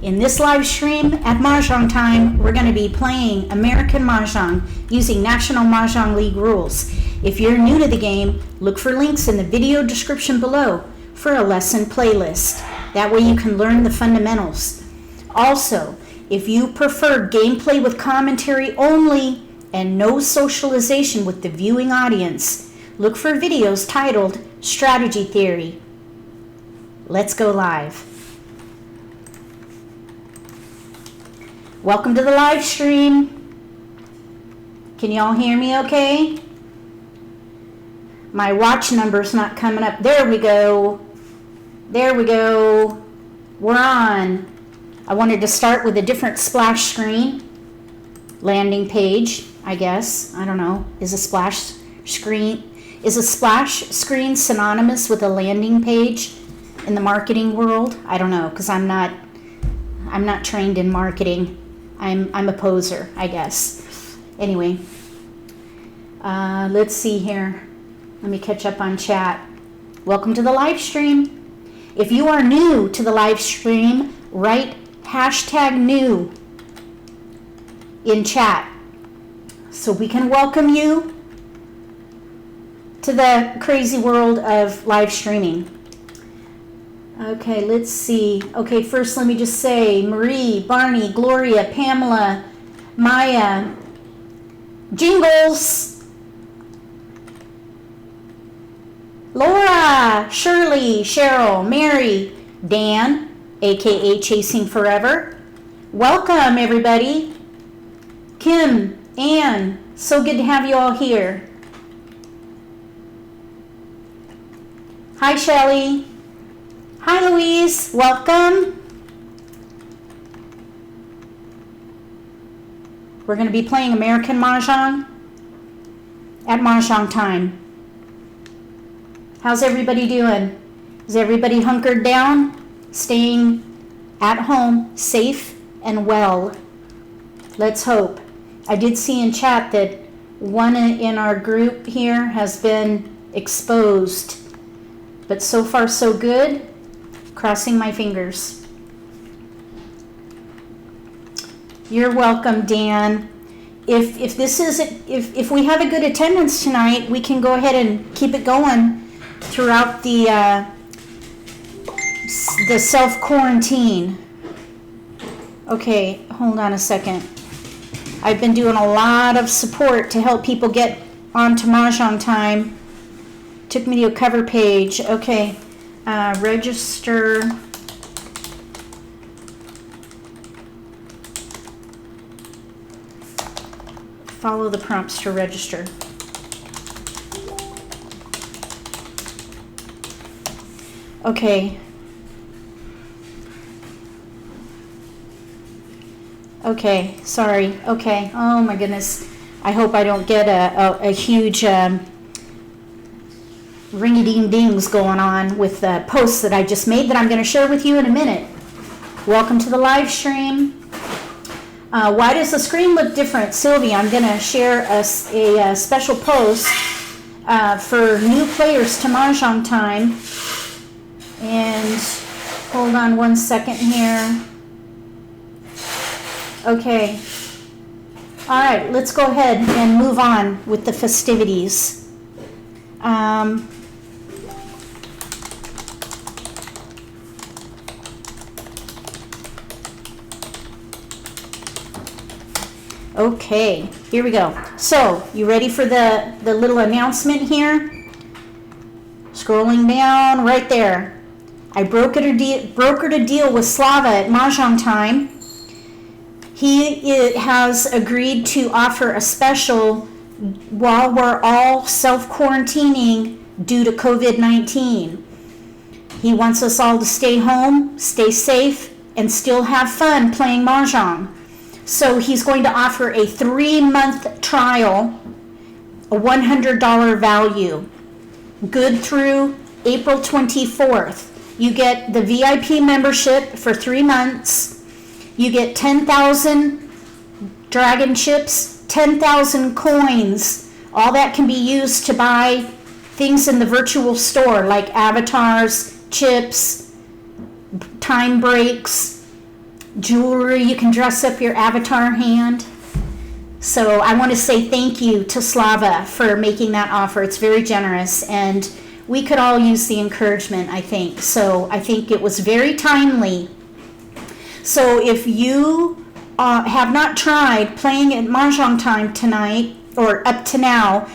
In this live stream at Mahjong Time, we're going to be playing American Mah Jongg using National Mah Jongg League rules. If you're new to the game, look for links in the video description below for a lesson playlist. That way you can learn the fundamentals. Also, if you prefer gameplay with commentary only and no socialization with the viewing audience, look for videos titled Strategy Theory. Let's go live. Welcome to the live stream. Can y'all hear me okay? My watch number's not coming up. There we go. There we go. We're on. I wanted to start with a different splash screen. Landing page, I guess. I don't know. Is a splash screen synonymous with a landing page in the marketing world? I don't know, because I'm not trained in marketing. I'm a poser, I guess. Anyway, let's see here. Let me catch up on chat. Welcome to the live stream. If you are new to the live stream, write #new in chat so we can welcome you to the crazy world of live streaming. Okay, let's see. Okay, first let me just say Marie, Barney, Gloria, Pamela, Maya, Jingles, Laura, Shirley, Cheryl, Mary, Dan, aka Chasing Forever. Welcome everybody. Kim, Ann, so good to have you all here. Hi Shelly. Hi Louise, welcome. We're going to be playing American Mah Jongg at Mahjong Time. How's everybody doing? Is everybody hunkered down? Staying at home, safe and well? Let's hope. I did see in chat that one in our group here has been exposed, but so far so good. Crossing my fingers. You're welcome, Dan. If we have a good attendance tonight, we can go ahead and keep it going throughout the self-quarantine. Okay, hold on a second. I've been doing a lot of support to help people get onto Mahjong Time. Took me to a cover page. Okay. Register. Follow the prompts to register. Okay. Okay, sorry. Okay. Oh my goodness. I hope I don't get a huge ringy-ding-dings going on with the posts that I just made that I'm going to share with you in a minute. Welcome to the live stream. Why does the screen look different? Sylvia, I'm going to share a special post for new players to Mahjong Time. And hold on one second here. Okay. All right, let's go ahead and move on with the festivities. Okay, here we go. So, you ready for the little announcement here? Scrolling down right there. I brokered a deal with Slava at Mahjong Time. He has agreed to offer a special while we're all self-quarantining due to COVID-19. He wants us all to stay home, stay safe, and still have fun playing Mahjong. So he's going to offer a 3-month trial, a $100 value, good through April 24th. You get the VIP membership for 3 months. You get 10,000 dragon chips, 10,000 coins. All that can be used to buy things in the virtual store like avatars, chips, time breaks, jewelry. You can dress up your avatar hand. So I want to say thank you to Slava for making that offer. It's very generous, and we could all use the encouragement, I think. So I think it was very timely. So if you have not tried playing at Mahjong Time tonight, or up to now,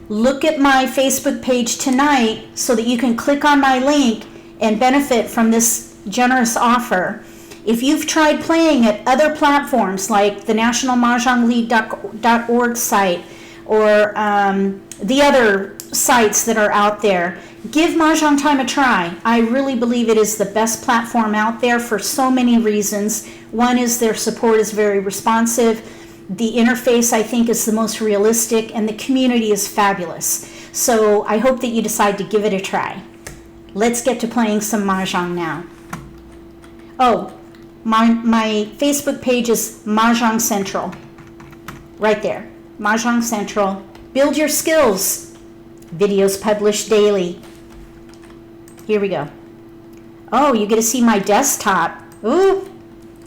look at my Facebook page tonight so that you can click on my link and benefit from this generous offer. If you've tried playing at other platforms like the National Mah Jongg League.org site or the other sites that are out there, give Mahjong Time a try. I really believe it is the best platform out there for so many reasons. One is their support is very responsive. The interface, I think, is the most realistic, and the community is fabulous. So I hope that you decide to give it a try. Let's get to playing some Mahjong now. Oh, my Facebook page is Mahjong Central. Right there. Mahjong Central. Build your skills. Videos published daily. Here we go. Oh, you get to see my desktop. Ooh.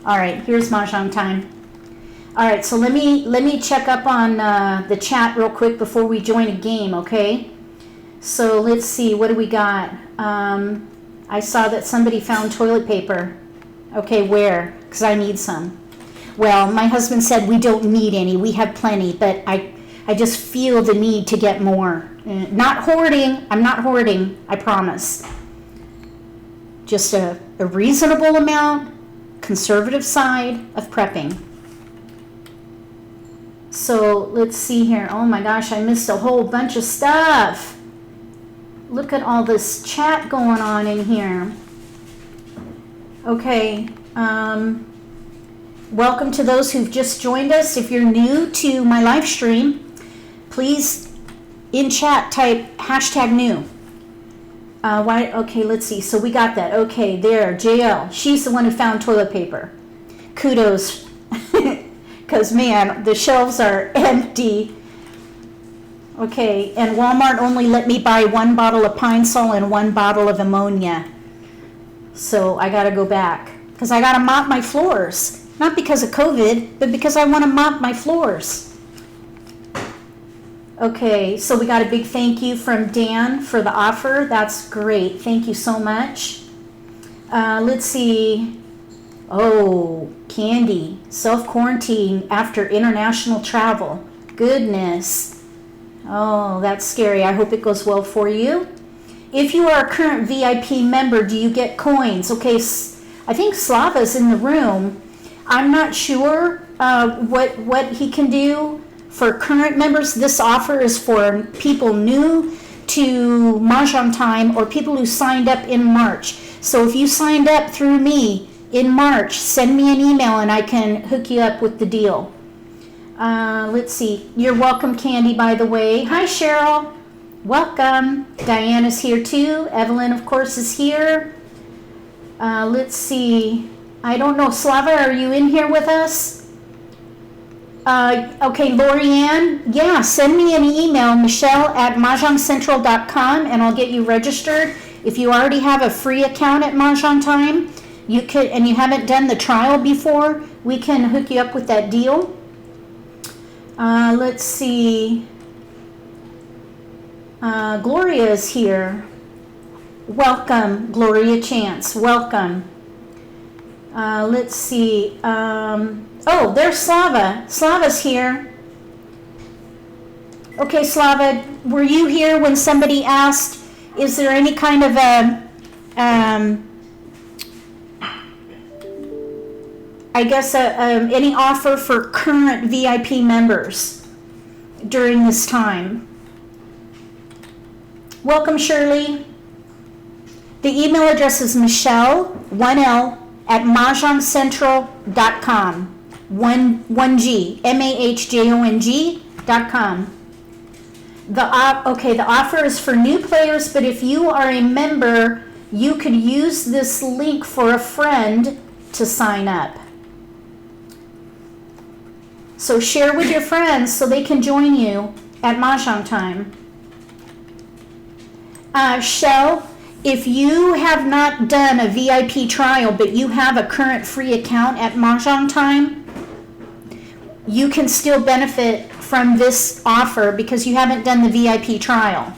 All right, here's Mahjong Time. All right, so let me check up on the chat real quick before we join a game, okay? So let's see, what do we got? I saw that somebody found toilet paper. Okay, where? Because I need some. Well, my husband said we don't need any. We have plenty, but I just feel the need to get more. Not hoarding. I'm not hoarding, I promise. Just a reasonable amount, conservative side of prepping. So let's see here. Oh my gosh, I missed a whole bunch of stuff. Look at all this chat going on in here. Okay. Welcome to those who've just joined us. If you're new to my live stream, please in chat type #new. Okay, let's see. So we got that. Okay, there, JL. She's the one who found toilet paper. Kudos. Because, man, the shelves are empty. Okay, and Walmart only let me buy 1 bottle of Pine Sol and 1 bottle of ammonia. So I got to go back. Because I got to mop my floors. Not because of COVID, but because I want to mop my floors. Okay, so we got a big thank you from Dan for the offer. That's great. Thank you so much. Let's see. Oh, Candy, self-quarantine after international travel. Goodness. Oh, that's scary. I hope it goes well for you. If you are a current VIP member, do you get coins? Okay, I think Slava's in the room. I'm not sure what he can do for current members. This offer is for people new to Mahjong Time or people who signed up in March. So if you signed up through me in March, send me an email and I can hook you up with the deal. Let's see. You're welcome, Candy, by the way. Hi, Cheryl. Welcome. Diana's here too. Evelyn, of course, is here. Let's see. I don't know. Slava, are you in here with us? Okay, Lorianne. Yeah, send me an email, michelle@mahjongcentral.com, and I'll get you registered. If you already have a free account at Mahjong Time, you could, and you haven't done the trial before, we can hook you up with that deal. Let's see. Gloria is here. Welcome, Gloria Chance. Welcome. Let's see. Oh, there's Slava. Slava's here. Okay, Slava, were you here when somebody asked, is there any kind of a, I guess, any offer for current VIP members during this time? Welcome, Shirley. The email address is Michele, 1L, at mahjongcentral.com. 1G, MAHJONG.com. The offer is for new players, but if you are a member, you could use this link for a friend to sign up. So share with your friends so they can join you at Mahjong Time. Shell, if you have not done a VIP trial, but you have a current free account at Mahjong Time, you can still benefit from this offer because you haven't done the VIP trial.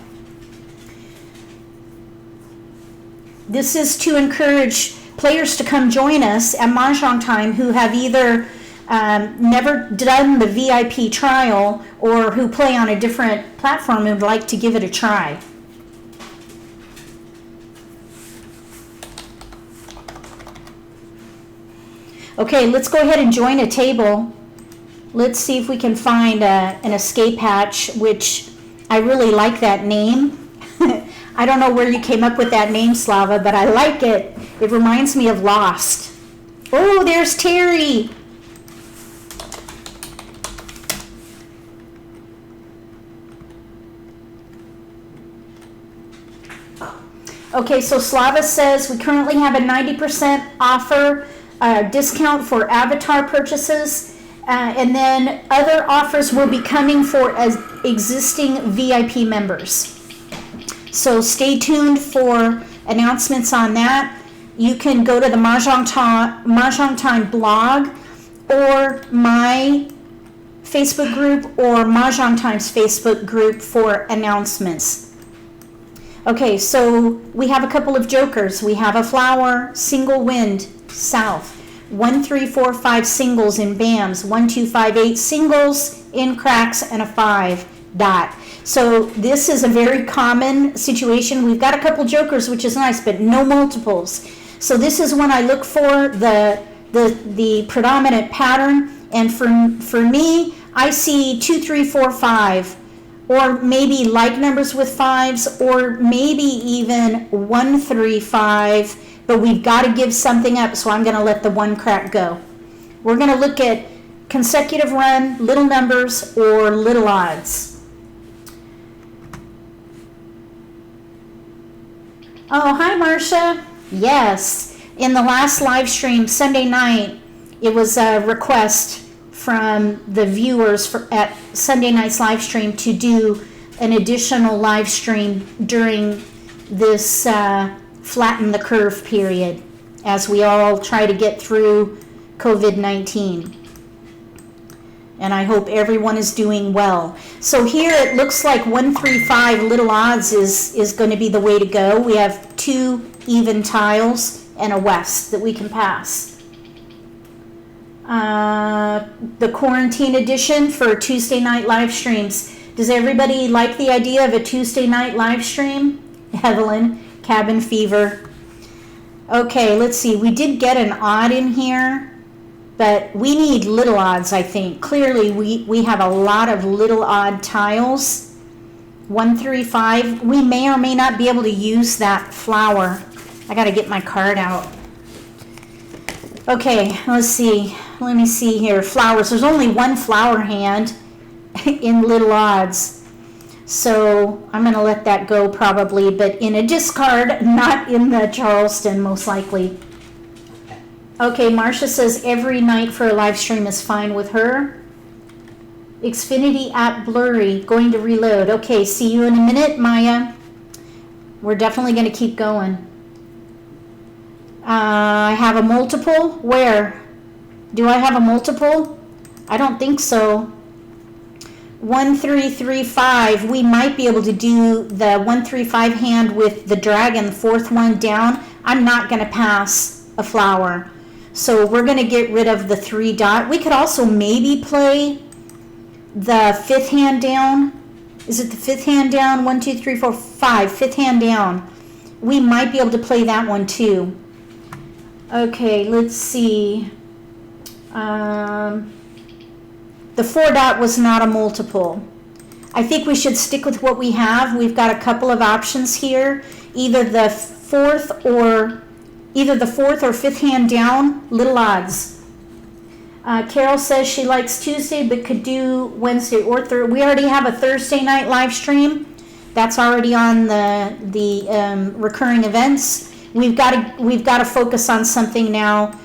This is to encourage players to come join us at Mahjong Time who have either never done the VIP trial or who play on a different platform and would like to give it a try. Okay, let's go ahead and join a table. Let's see if we can find an escape hatch, which I really like that name. I don't know where you came up with that name, Slava, but I like it. It reminds me of Lost. Oh, there's Terry. Okay, so Slava says we currently have a 90% offer discount for avatar purchases, and then other offers will be coming for existing VIP members. So stay tuned for announcements on that. You can go to the Mahjong Time blog or my Facebook group or Mahjong Time's Facebook group for announcements. Okay, so we have a couple of jokers. We have a flower, single wind, south. 1, 3, 4, 5 singles in BAMs. 1, 2, 5, 8 singles in cracks and a 5 dot. So this is a very common situation. We've got a couple jokers, which is nice, but no multiples. So this is when I look for the predominant pattern. And for me, I see 2, 3, 4, 5. Or maybe like numbers with 5s, or maybe even 1, 3, 5. But we've got to give something up, so I'm going to let the 1 crack go. We're going to look at consecutive run, little numbers, or little odds. Oh, hi, Marcia. Yes. In the last live stream, Sunday night, it was a request from the viewers at Sunday night's live stream to do an additional live stream during this flatten the curve period as we all try to get through COVID-19. And I hope everyone is doing well. So here it looks like 1, 3, 5 little odds is going to be the way to go. We have 2 even tiles and a west that we can pass. The quarantine edition for Tuesday night live streams. Does everybody like the idea of a Tuesday night live stream? Evelyn, cabin fever. Okay, let's see. We did get an odd in here, but we need little odds, I think. Clearly, we have a lot of little odd tiles. 1, 3, 5. We may or may not be able to use that flower. I got to get my card out. Okay, let's see. Let me see here. Flowers. There's only 1 flower hand in little odds. So I'm going to let that go probably, but in a discard, not in the Charleston, most likely. Okay, Marcia says every night for a live stream is fine with her. Xfinity app blurry. Going to reload. Okay, see you in a minute, Maya. We're definitely going to keep going. I have a multiple. Where? Do I have a multiple? I don't think so. 1, 3, 3, 5. We might be able to do the 1, 3, 5 hand with the dragon, the 4th one down. I'm not going to pass a flower. So we're going to get rid of the 3 dot. We could also maybe play the 5th hand down. Is it the 5th hand down? 1, 2, 3, 4, 5. 5th hand down. We might be able to play that one too. Okay, let's see. The 4 dot was not a multiple. I think we should stick with what we have. We've got a couple of options here. Either the 4th or 5th hand down, little odds. Carol says she likes Tuesday but could do Wednesday or Thursday. We already have a Thursday night live stream. That's already on the recurring events. We've got to focus on something now.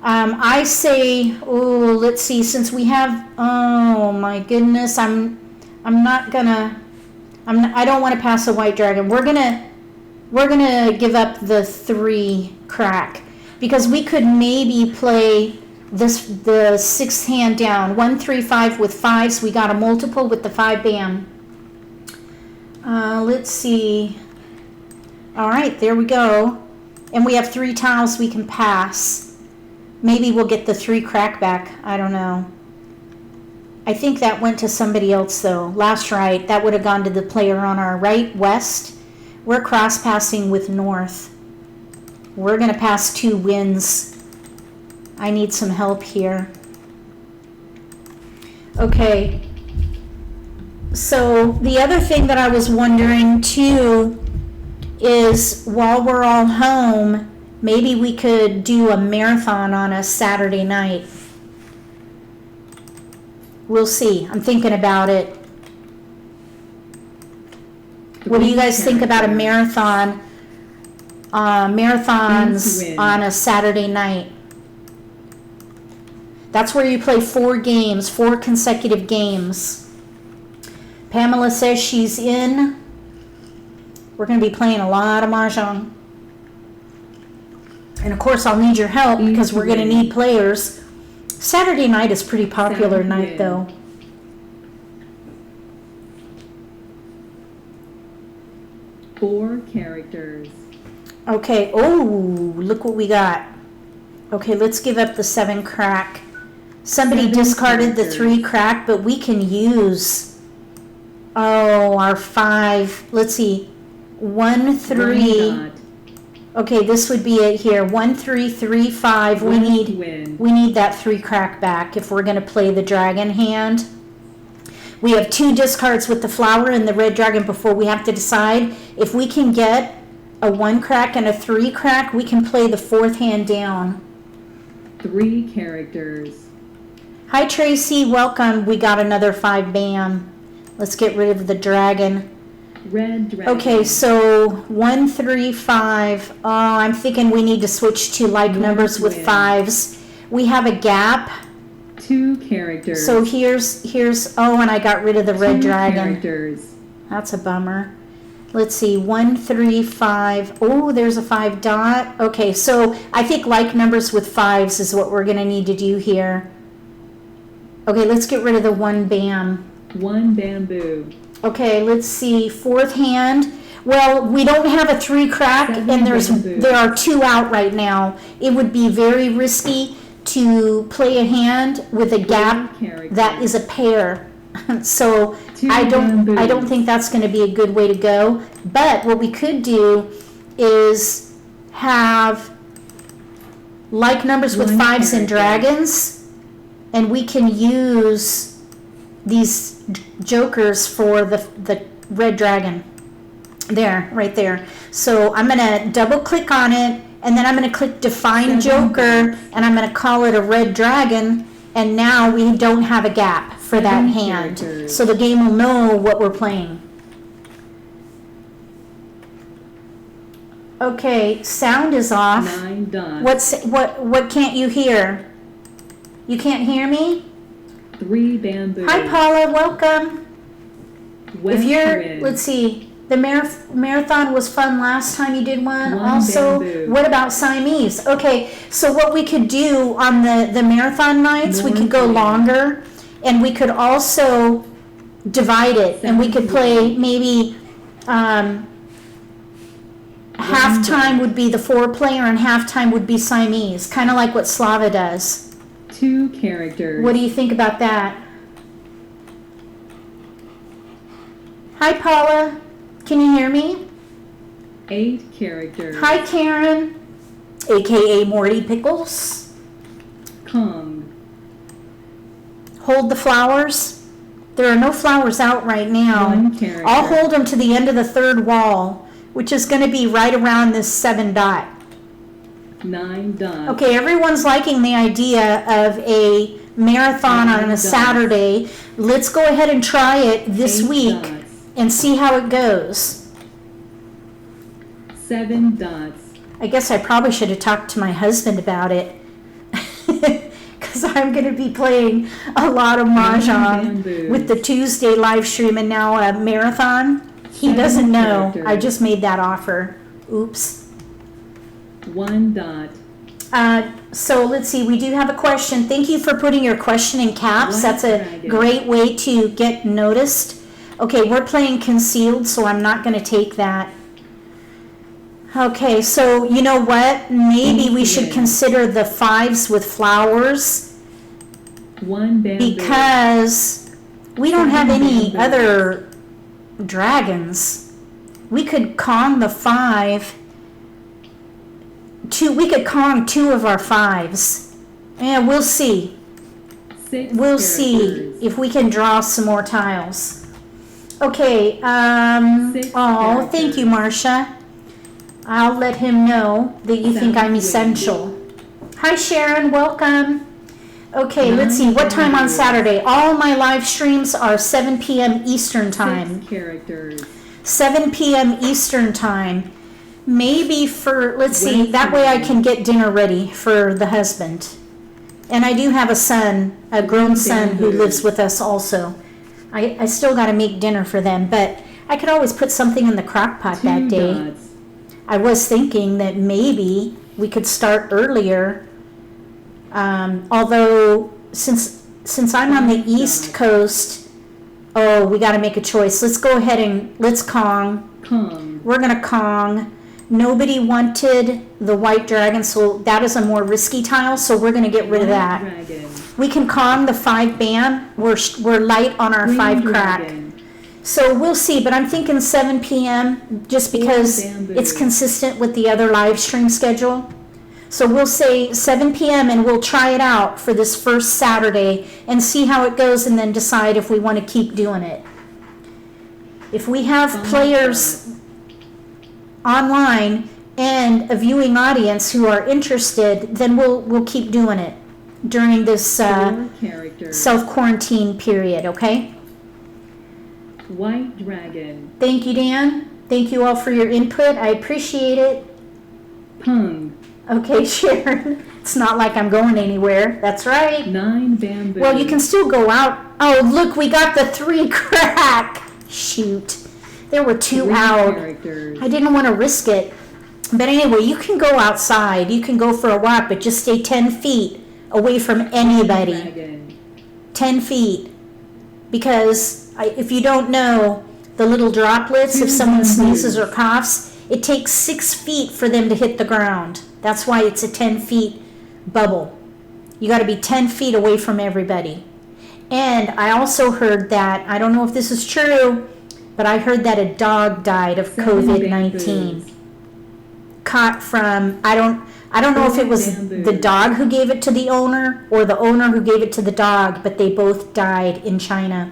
I say, let's see, since we have, oh my goodness, I don't want to pass a white dragon. We're gonna we're going to give up the 3 crack because we could maybe play the 6th hand down. 1, 3, 5 with 5s. We got a multiple with the 5 bam. Let's see. All right, there we go. And we have 3 tiles we can pass. Maybe we'll get the 3 crack back. I don't know. I think that went to somebody else though. Last right, that would have gone to the player on our right, west. We're cross passing with north. We're going to pass 2 wins. I need some help here. Okay. So the other thing that I was wondering too is while we're all home, maybe we could do a marathon on a Saturday night. We'll see. I'm thinking about it. What do you guys think about a marathon? Marathons on a Saturday night. That's where you play 4 games, 4 consecutive games. Pamela says she's in. We're going to be playing a lot of Mahjong. And of course, I'll need your help because we're going to need players. Saturday night is pretty popular night though. Four characters. Okay, oh, look what we got. Okay, let's give up the 7 crack. Somebody 7 discarded characters. the 3 crack, but we can use, our 5. Let's see, 1, 3. Okay, this would be it here. 1, 3, 3, 5. We need that 3 crack back if we're going to play the dragon hand. We have 2 discards with the flower and the red dragon before we have to decide. If we can get a 1 crack and a 3 crack, we can play the 4th hand down. 3 characters. Hi Tracy, welcome. We got another 5 bam. Let's get rid of the dragon. Red dragon. Okay, so 1, 3, 5. Oh, I'm thinking we need to switch to like numbers with 5s. We have a gap. 2 characters. So here's oh, and I got rid of the red 2 dragon. characters. That's a bummer. Let's see, 1, 3, 5. Oh, there's a 5 dot. Okay, so I think like numbers with 5s is what we're going to need to do here. Okay, let's get rid of the 1 bam. 1 bamboo. Okay, let's see, 4th hand. Well, we don't have a 3 crack, 7 and bamboo. there are 2 out right now. It would be very risky to play a hand with a gap that is a pair. So 2 I bamboos. don't think that's going to be a good way to go. But what we could do is have like numbers with 1 5s and character. dragons, and we can use these jokers for the red dragon. There, right there. So I'm going to double click on it, and then I'm going to click define 7 joker, and I'm going to call it a red dragon, and now we don't have a gap for that 7 hand. characters. So the game will know what we're playing. Okay, sound is off. 9 dots. What can't you hear? You can't hear me? 3 bamboo. Hi Paula, welcome. West If you're, wind. let's see, the marathon was fun last time you did one. 1 Also, bamboo. what about Siamese? Okay, so what we could do on the marathon nights, we could go North wind. longer, and we could also divide it, and we could play maybe halftime would be the 4-player and halftime would be Siamese, kind of like what Slava does. 2 characters. What do you think about that? Hi Paula, can you hear me? 8 characters. Hi Karen, aka Morty Pickles. Kong. Hold the flowers. There are no flowers out right now. 1 character. I'll hold them to the end of the 3rd wall, which is going to be right around this 7 dot. 9 dots. Okay, everyone's liking the idea of a marathon on a dots. Saturday. Let's go ahead and try it this 8 week dots. and see how it goes. 7 dots. I guess I probably should have talked to my husband about it. Because I'm going to be playing a lot of Mahjong bamboos. with the Tuesday live stream and now a marathon. He 7 doesn't know. characters. I just made that offer. Oops. 1 dot. So let's see, we do have a question. Thank you for putting your question in caps. White That's a dragon. great way to get noticed. Okay, we're playing concealed, so I'm not going to take that. Okay, so you know what? Maybe we should consider the 5s with flowers 1 bamboo. because we don't have any Bamboo. other dragons. We could Kong the 5. We could Kong 2 of our 5s. Yeah, we'll see. 6 We'll see characters. if we can draw some more tiles. Okay, 6 oh, thank you, Marcia. I'll let him know that you think I'm Sounds essential. Hi, Sharon, welcome. Okay, let's see, 9 what time on bamboos. Saturday? All my live streams are 7 p.m. Eastern 6 time. characters. 7 p.m. Eastern time. Maybe for, let's see, Wednesday. that way I can get dinner ready for the husband. And I do have a son, a grown son who Bamboo. lives with us also. I still got to make dinner for them, but I could always put something in the crock pot 2 that day. dots. I was thinking that maybe we could start earlier. Although since I'm on the East Coast, oh, we got to make a choice. Let's go ahead and let's Kong. Kong. We're gonna Kong. Nobody wanted the white dragon, so that is a more risky tile. So we're gonna get rid of White that. dragon. We can Kong the 5 bam. We're light on our Green 5 crack. dragon. So we'll see, but I'm thinking 7 p.m. just because bamboo. it's consistent with the other live stream schedule. So we'll say 7 p.m. and we'll try it out for this first Saturday and see how it goes and then decide if we want to keep doing it. If we have players online and a viewing audience who are interested, then we'll keep doing it during this 4 characters. self-quarantine period, okay? White dragon. Thank you, Dan. Thank you all for your input. I appreciate it. Pung. Okay, Sharon. It's not like I'm going anywhere. That's right. 9 bamboo. Well, you can still go out. Oh, look, we got the 3 crack. Shoot. There were 2 3 out. characters. I didn't want to risk it. But anyway, you can go outside. You can go for a walk, but just stay 10 feet away from anybody. Dragon. 10 feet. Because if you don't know, the little droplets, if someone sneezes or coughs, it takes 6 feet for them to hit the ground. That's why it's a 10 feet bubble. You got to be 10 feet away from everybody. And I also heard that, I don't know if this is true, but I heard that a dog died of 7 COVID-19. bamboos. Caught from, I don't know if it was Bamboo. the dog who gave it to the owner or the owner who gave it to the dog, but they both died in China.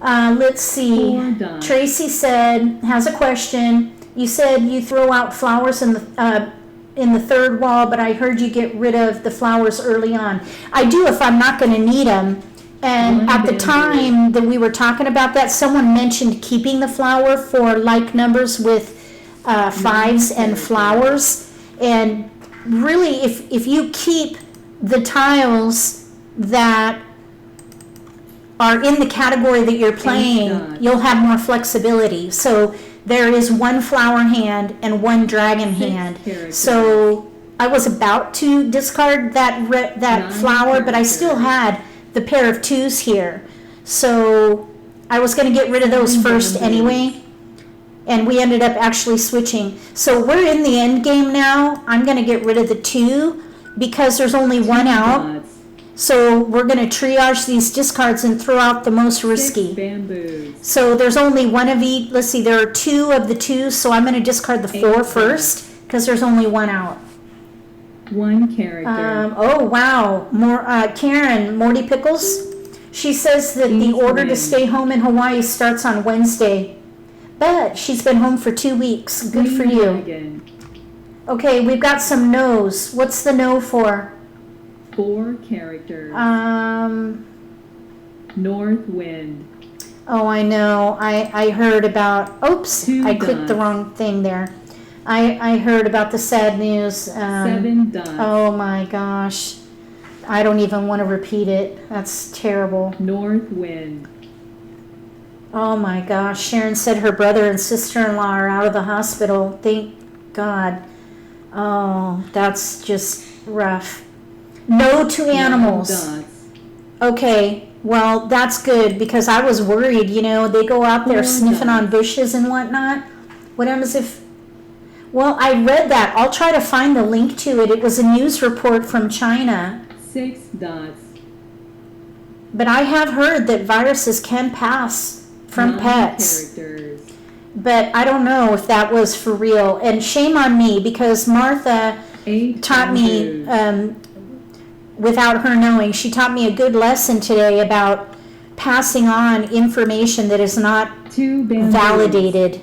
Let's see. 4 dots. Tracy has a question. You said you throw out flowers in the third wall, but I heard you get rid of the flowers early on. I do if I'm not going to need them. And 1 at the bamboo. time that we were talking about that, someone mentioned keeping the flower for like numbers with 5s and flowers. And really, if you keep the tiles that are in the category that you're playing, dots. you'll have more flexibility. So there is 1 flower hand and 1 dragon 6 hand. characters. So I was about to discard that 9 flower, but I still characters. had the pair of 2s here. So I was going to get rid of those 9 first bamboos. anyway. And we ended up actually switching. So we're in the end game now. I'm going to get rid of the 2 because there's only 1 out. Dots. So we're going to triage these discards and throw out the most 6 risky. bamboos. So there's only 1 of each. Let's see, there are 2 of the 2, so I'm going to discard the 4 8 first because there's only 1 out. 1 character. Oh, wow. Karen, Morty Pickles, she says that the East order to wind. stay home in Hawaii starts on Wednesday, but she's been home for 2 weeks. Good for Green you. dragon. Okay, we've got some no's. What's the no for? 4 characters. North wind. Oh, I know. I heard about, oops, 2 I clicked the dots. wrong thing there. I heard about the sad news. 7 dots. Oh my gosh. I don't even want to repeat it. That's terrible. North wind. Oh my gosh. Sharon said her brother and sister-in-law are out of the hospital. Thank God. Oh, that's just rough. No to animals. Dots. Okay, well, that's good because I was worried, they go out there sniffing on bushes and whatnot. What happens if... Well, I read that. I'll try to find the link to it. It was a news report from China. 6 dots. But I have heard that viruses can pass from 9 pets. characters. But I don't know if that was for real. And shame on me because Martha 8 taught me, without her knowing, she taught me a good lesson today about passing on information that is not 2 bamboos. validated.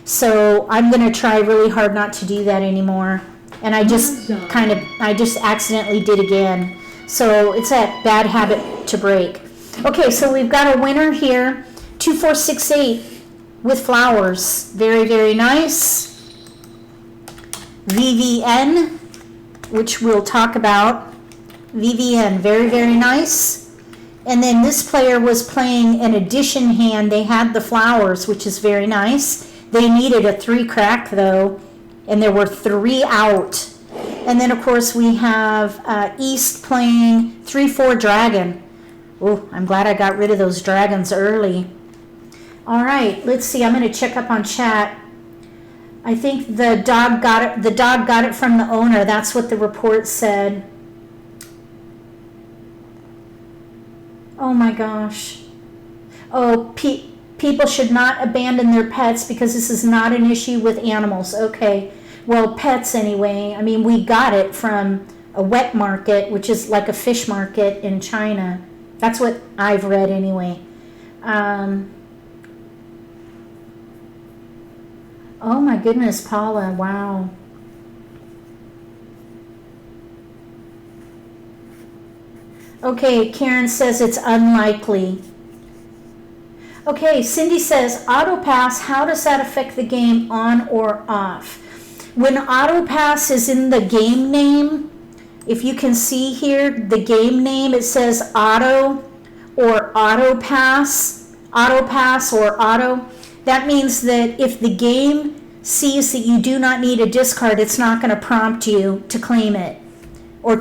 So I'm going to try really hard not to do that anymore. And I just I just accidentally did again. So it's that bad habit to break. Okay, so we've got a winner here, 2468 with flowers. Very, very nice. VVN, which we'll talk about. VVN, very, very nice. And then this player was playing an addition hand. They had the flowers, which is very nice. They needed a 3 crack though, and there were 3 out. And then of course we have East playing 3-4 dragon. Oh, I'm glad I got rid of those dragons early. All right, let's see. I'm going to check up on chat. I think the dog got it. The dog got it from the owner. That's what the report said. Oh my gosh. Oh, people should not abandon their pets because this is not an issue with animals. Okay. Well, pets anyway. I mean, we got it from a wet market, which is like a fish market in China. That's what I've read anyway. Oh my goodness, Paula. Wow. Okay, Karen says it's unlikely. Okay, Cindy says, auto pass, how does that affect the game, on or off? When auto pass is in the game name, if you can see here, the game name, it says auto or auto pass or auto. That means that if the game sees that you do not need a discard, it's not going to prompt you to claim it or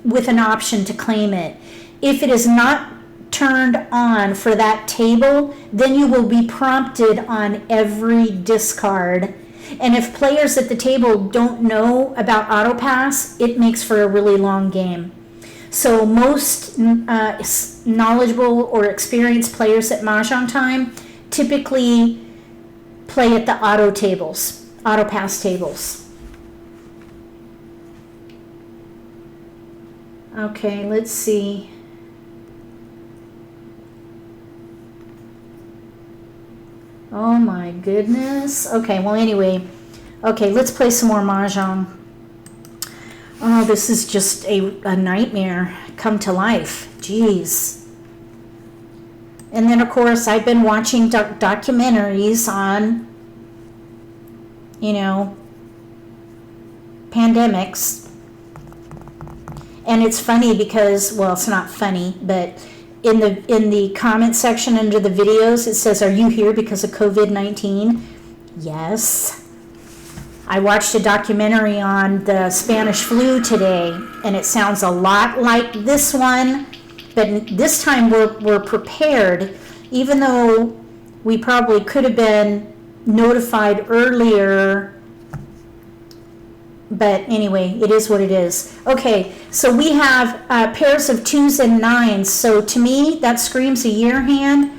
with an option to claim it. If it is not turned on for that table, then you will be prompted on every discard. And if players at the table don't know about auto pass, it makes for a really long game. So most knowledgeable or experienced players at Mahjong Time typically play at the auto pass tables. Okay, let's see. Oh my goodness. Okay, well anyway. Okay, let's play some more Mahjong. Oh, this is just a nightmare come to life. Jeez. And then of course I've been watching documentaries on, pandemics. And it's funny because, well, it's not funny, but in the comment section under the videos, it says, are you here because of COVID-19? Yes. I watched a documentary on the Spanish flu today, and it sounds a lot like this one, but this time we're prepared, even though we probably could have been notified earlier. But anyway, it is what it is. Okay, so we have pairs of 2s and 9s. So to me, that screams a year hand.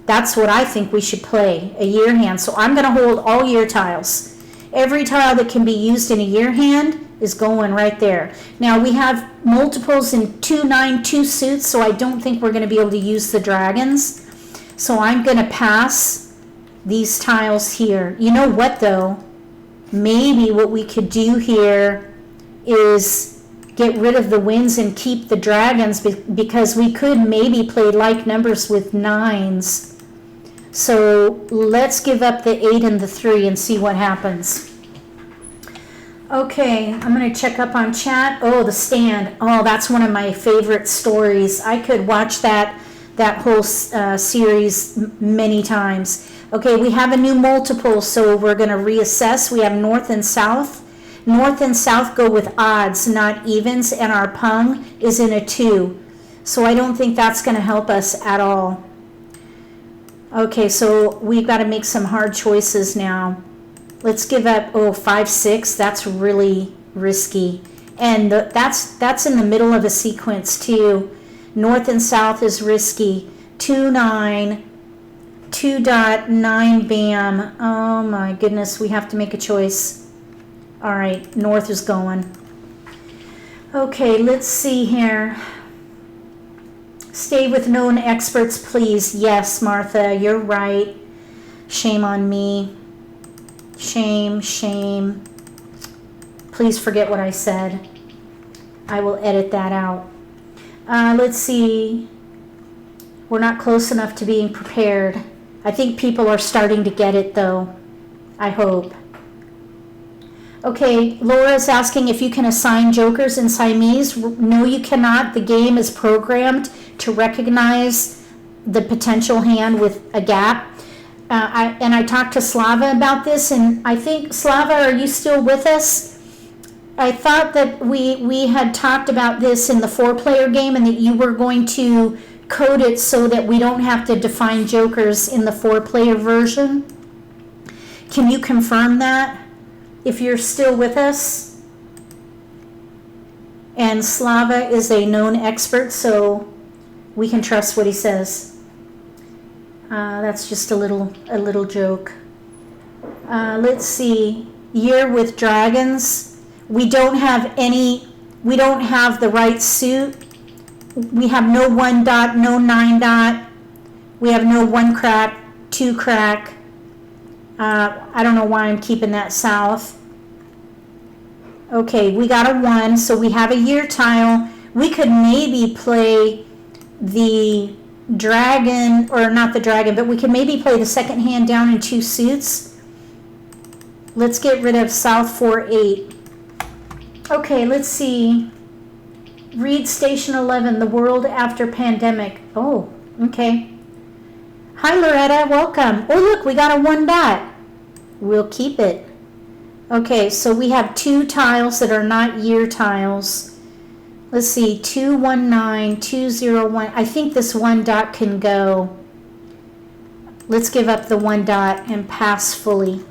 That's what I think we should play, a year hand. So I'm going to hold all year tiles. Every tile that can be used in a year hand is going right there. Now we have multiples in 2, 9, 2 suits, so I don't think we're going to be able to use the dragons. So I'm going to pass these tiles here. You know what though? Maybe what we could do here is get rid of the winds and keep the dragons because we could maybe play like numbers with 9s. So let's give up the 8 and the 3 and see what happens. Okay, I'm going to check up on chat. Oh, the stand. Oh, that's one of my favorite stories. I could watch that that whole series many times. Okay, we have a new multiple, so we're going to reassess. We have north and south. North and south go with odds, not evens, and our pung is in a 2. So I don't think that's going to help us at all. Okay, so we've got to make some hard choices now. Let's give up, 5-6. That's really risky. And that's in the middle of a sequence too. North and south is risky. 2-9, 2.9 bam. Oh my goodness, we have to make a choice. All right, north is going. Okay, let's see here. Stay with known experts, please. Yes, Martha, you're right. Shame on me. Shame, shame. Please forget what I said. I will edit that out. Let's see. We're not close enough to being prepared. I think people are starting to get it, though. I hope. Okay, Laura's asking if you can assign jokers in Siamese. No, you cannot. The game is programmed to recognize the potential hand with a gap. I talked to Slava about this, and I think, Slava, are you still with us? I thought that we had talked about this in the 4-player game and that you were going to code it so that we don't have to define jokers in the 4-player version. Can you confirm that if you're still with us? And Slava is a known expert, so we can trust what he says. That's just a little joke. Let's see. Year with dragons. We don't have the right suit. We have no 1 dot, no 9 dot. We have no 1 crack, 2 crack. I don't know why I'm keeping that south. Okay, we got a 1, so we have a year tile. We could maybe play the dragon, or not the dragon, but we can maybe play the second hand down in 2 suits. Let's get rid of south 4-8. Okay, let's see. Read station 11, the world after pandemic. Oh, okay. Hi Loretta, welcome. Oh look, we got a 1 dot. We'll keep it. Okay, so we have 2 tiles that are not year tiles. Let's see, 219, 201. I think this 1 dot can go. Let's give up the 1 dot and pass fully.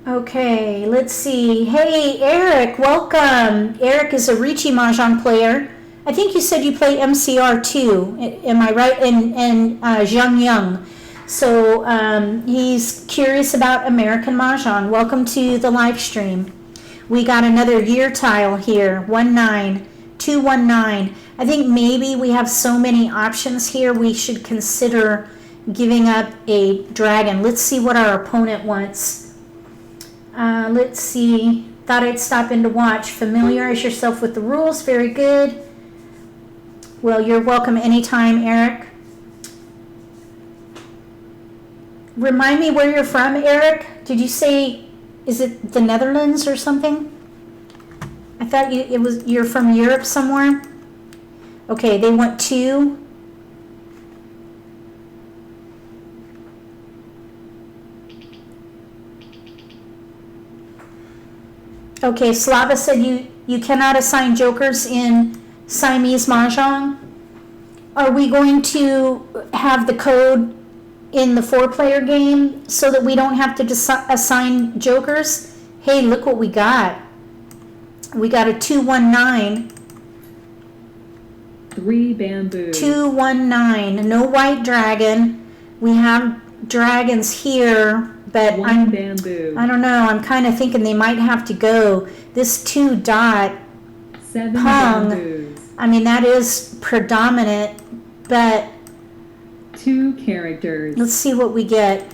Okay, let's see. Hey, Eric, welcome. Eric is a Ricci Mahjong player. I think you said you play MCR too. Am I right? And Zhang Yang. So he's curious about American Mah Jongg. Welcome to the live stream. We got another year tile here. 19, 219. I think maybe we have so many options here we should consider giving up a dragon. Let's see what our opponent wants. Let's see. Thought I'd stop in to watch. Familiarize yourself with the rules. Very good. Well, you're welcome anytime, Eric. Remind me where you're from, Eric. Did you say, is it the Netherlands or something? I thought you're from Europe somewhere. Okay, they want 2. Okay, Slava said you cannot assign jokers in Siamese Mahjong. Are we going to have the code in the 4-player game so that we don't have to assign jokers? Hey, look what we got. We got a 219. 3 bamboo. 219. No white dragon. We have dragons here, but 1 bamboo. I don't know. I'm kind of thinking they might have to go. This 2 dot 7 pung. bamboos. I mean, that is predominant, but 2 characters. let's see what we get.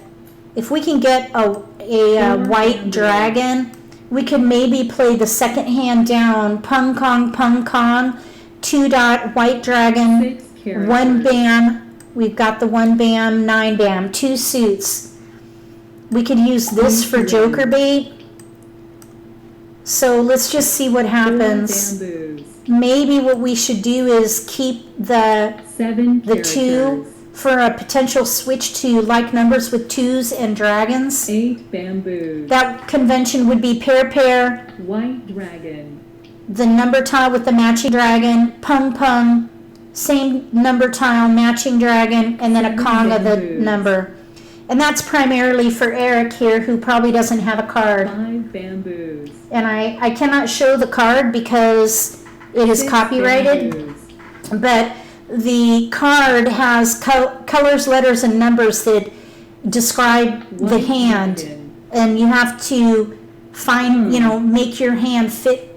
If we can get a white dragon, we could maybe play the second hand down. Pung Kong, 2 dot white dragon, 6 characters. 1 bam. We've got the 1 bam, 9 bam, 2 suits. We could use this for joker bait. So let's just see what 4 happens. bamboos. maybe what we should do is keep the 7 the characters. 2 for a potential switch to like numbers with 2s and dragons. 8 bamboos. That convention would be pair, White dragon. the number tile with the matching dragon, pung, same number tile, matching dragon, and then a 7 Kong of the bamboos. number. And that's primarily for Eric here, who probably doesn't have a card. 5 bamboos. And I cannot show the card because it is 6 copyrighted, bamboos. but the card has colors, letters, and numbers that describe the White hand. dragon. And you have to find, make your hand fit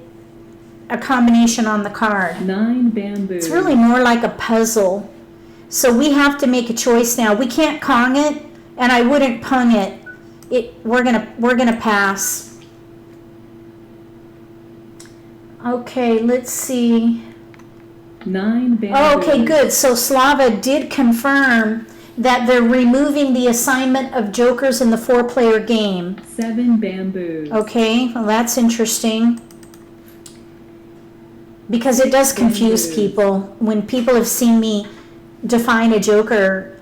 a combination on the card. 9 bamboos. It's really more like a puzzle. So we have to make a choice now. We can't Kong it, and I wouldn't pung it. We're gonna pass. Okay, let's see. 9 bamboos. Oh, okay, good. So Slava did confirm that they're removing the assignment of jokers in the 4-player game. 7 bamboos. Okay, well that's interesting. Because it does confuse Bamboos. people. When people have seen me define a joker,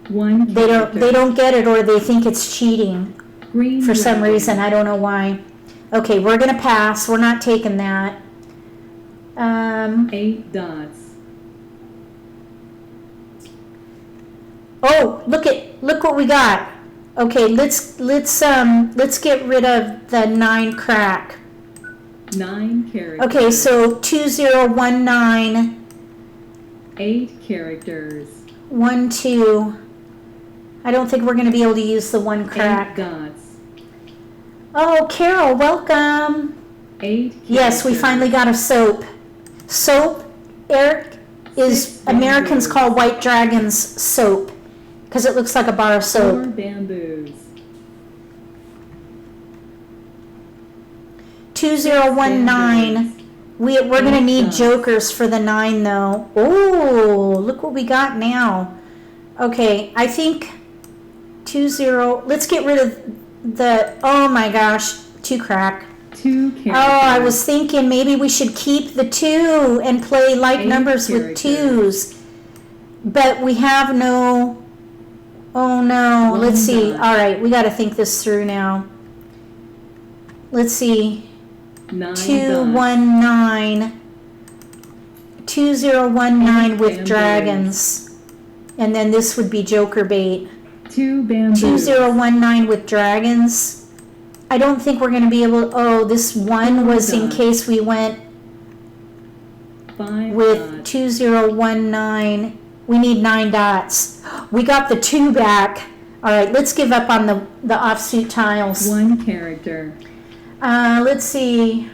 1 they character. don't get it, or they think it's cheating Green for some dragon. reason. I don't know why. Okay, we're gonna pass. We're not taking that. 8 dots. Oh, look what we got. Okay, let's get rid of the 9 crack. 9 characters. Okay, so 2019 8 characters. 12. I don't think we're going to be able to use the 1 8 crack. dots. Oh, Carol, welcome. 8 characters. Yes, we finally got a soap. Soap, Eric, is 6 Americans bamboos. call white dragons soap because it looks like a bar of 4 soap. bamboos. 2019. We're going to 8 need dots. jokers for the 9 though. Oh, look what we got now. Okay, I think 20. Let's get rid of the, oh my gosh, 2 crack. 2 characters. Oh, I was thinking maybe we should keep the 2 and play like 8 numbers with characters. 2s. But we have no, oh no, 1 let's see. dot. All right, we got to think this through now. Let's see. 9 dots. 2019 Eight with bamboos. dragons. And then this would be joker bait. 2 bamboos. 2019 with dragons. I don't think we're going to be able, oh, this 1 was in Dot. case we went 5 with dots. 2019. We need 9 dots. We got the 2 back. All right, let's give up on the offsuit tiles. 1 character. Let's see.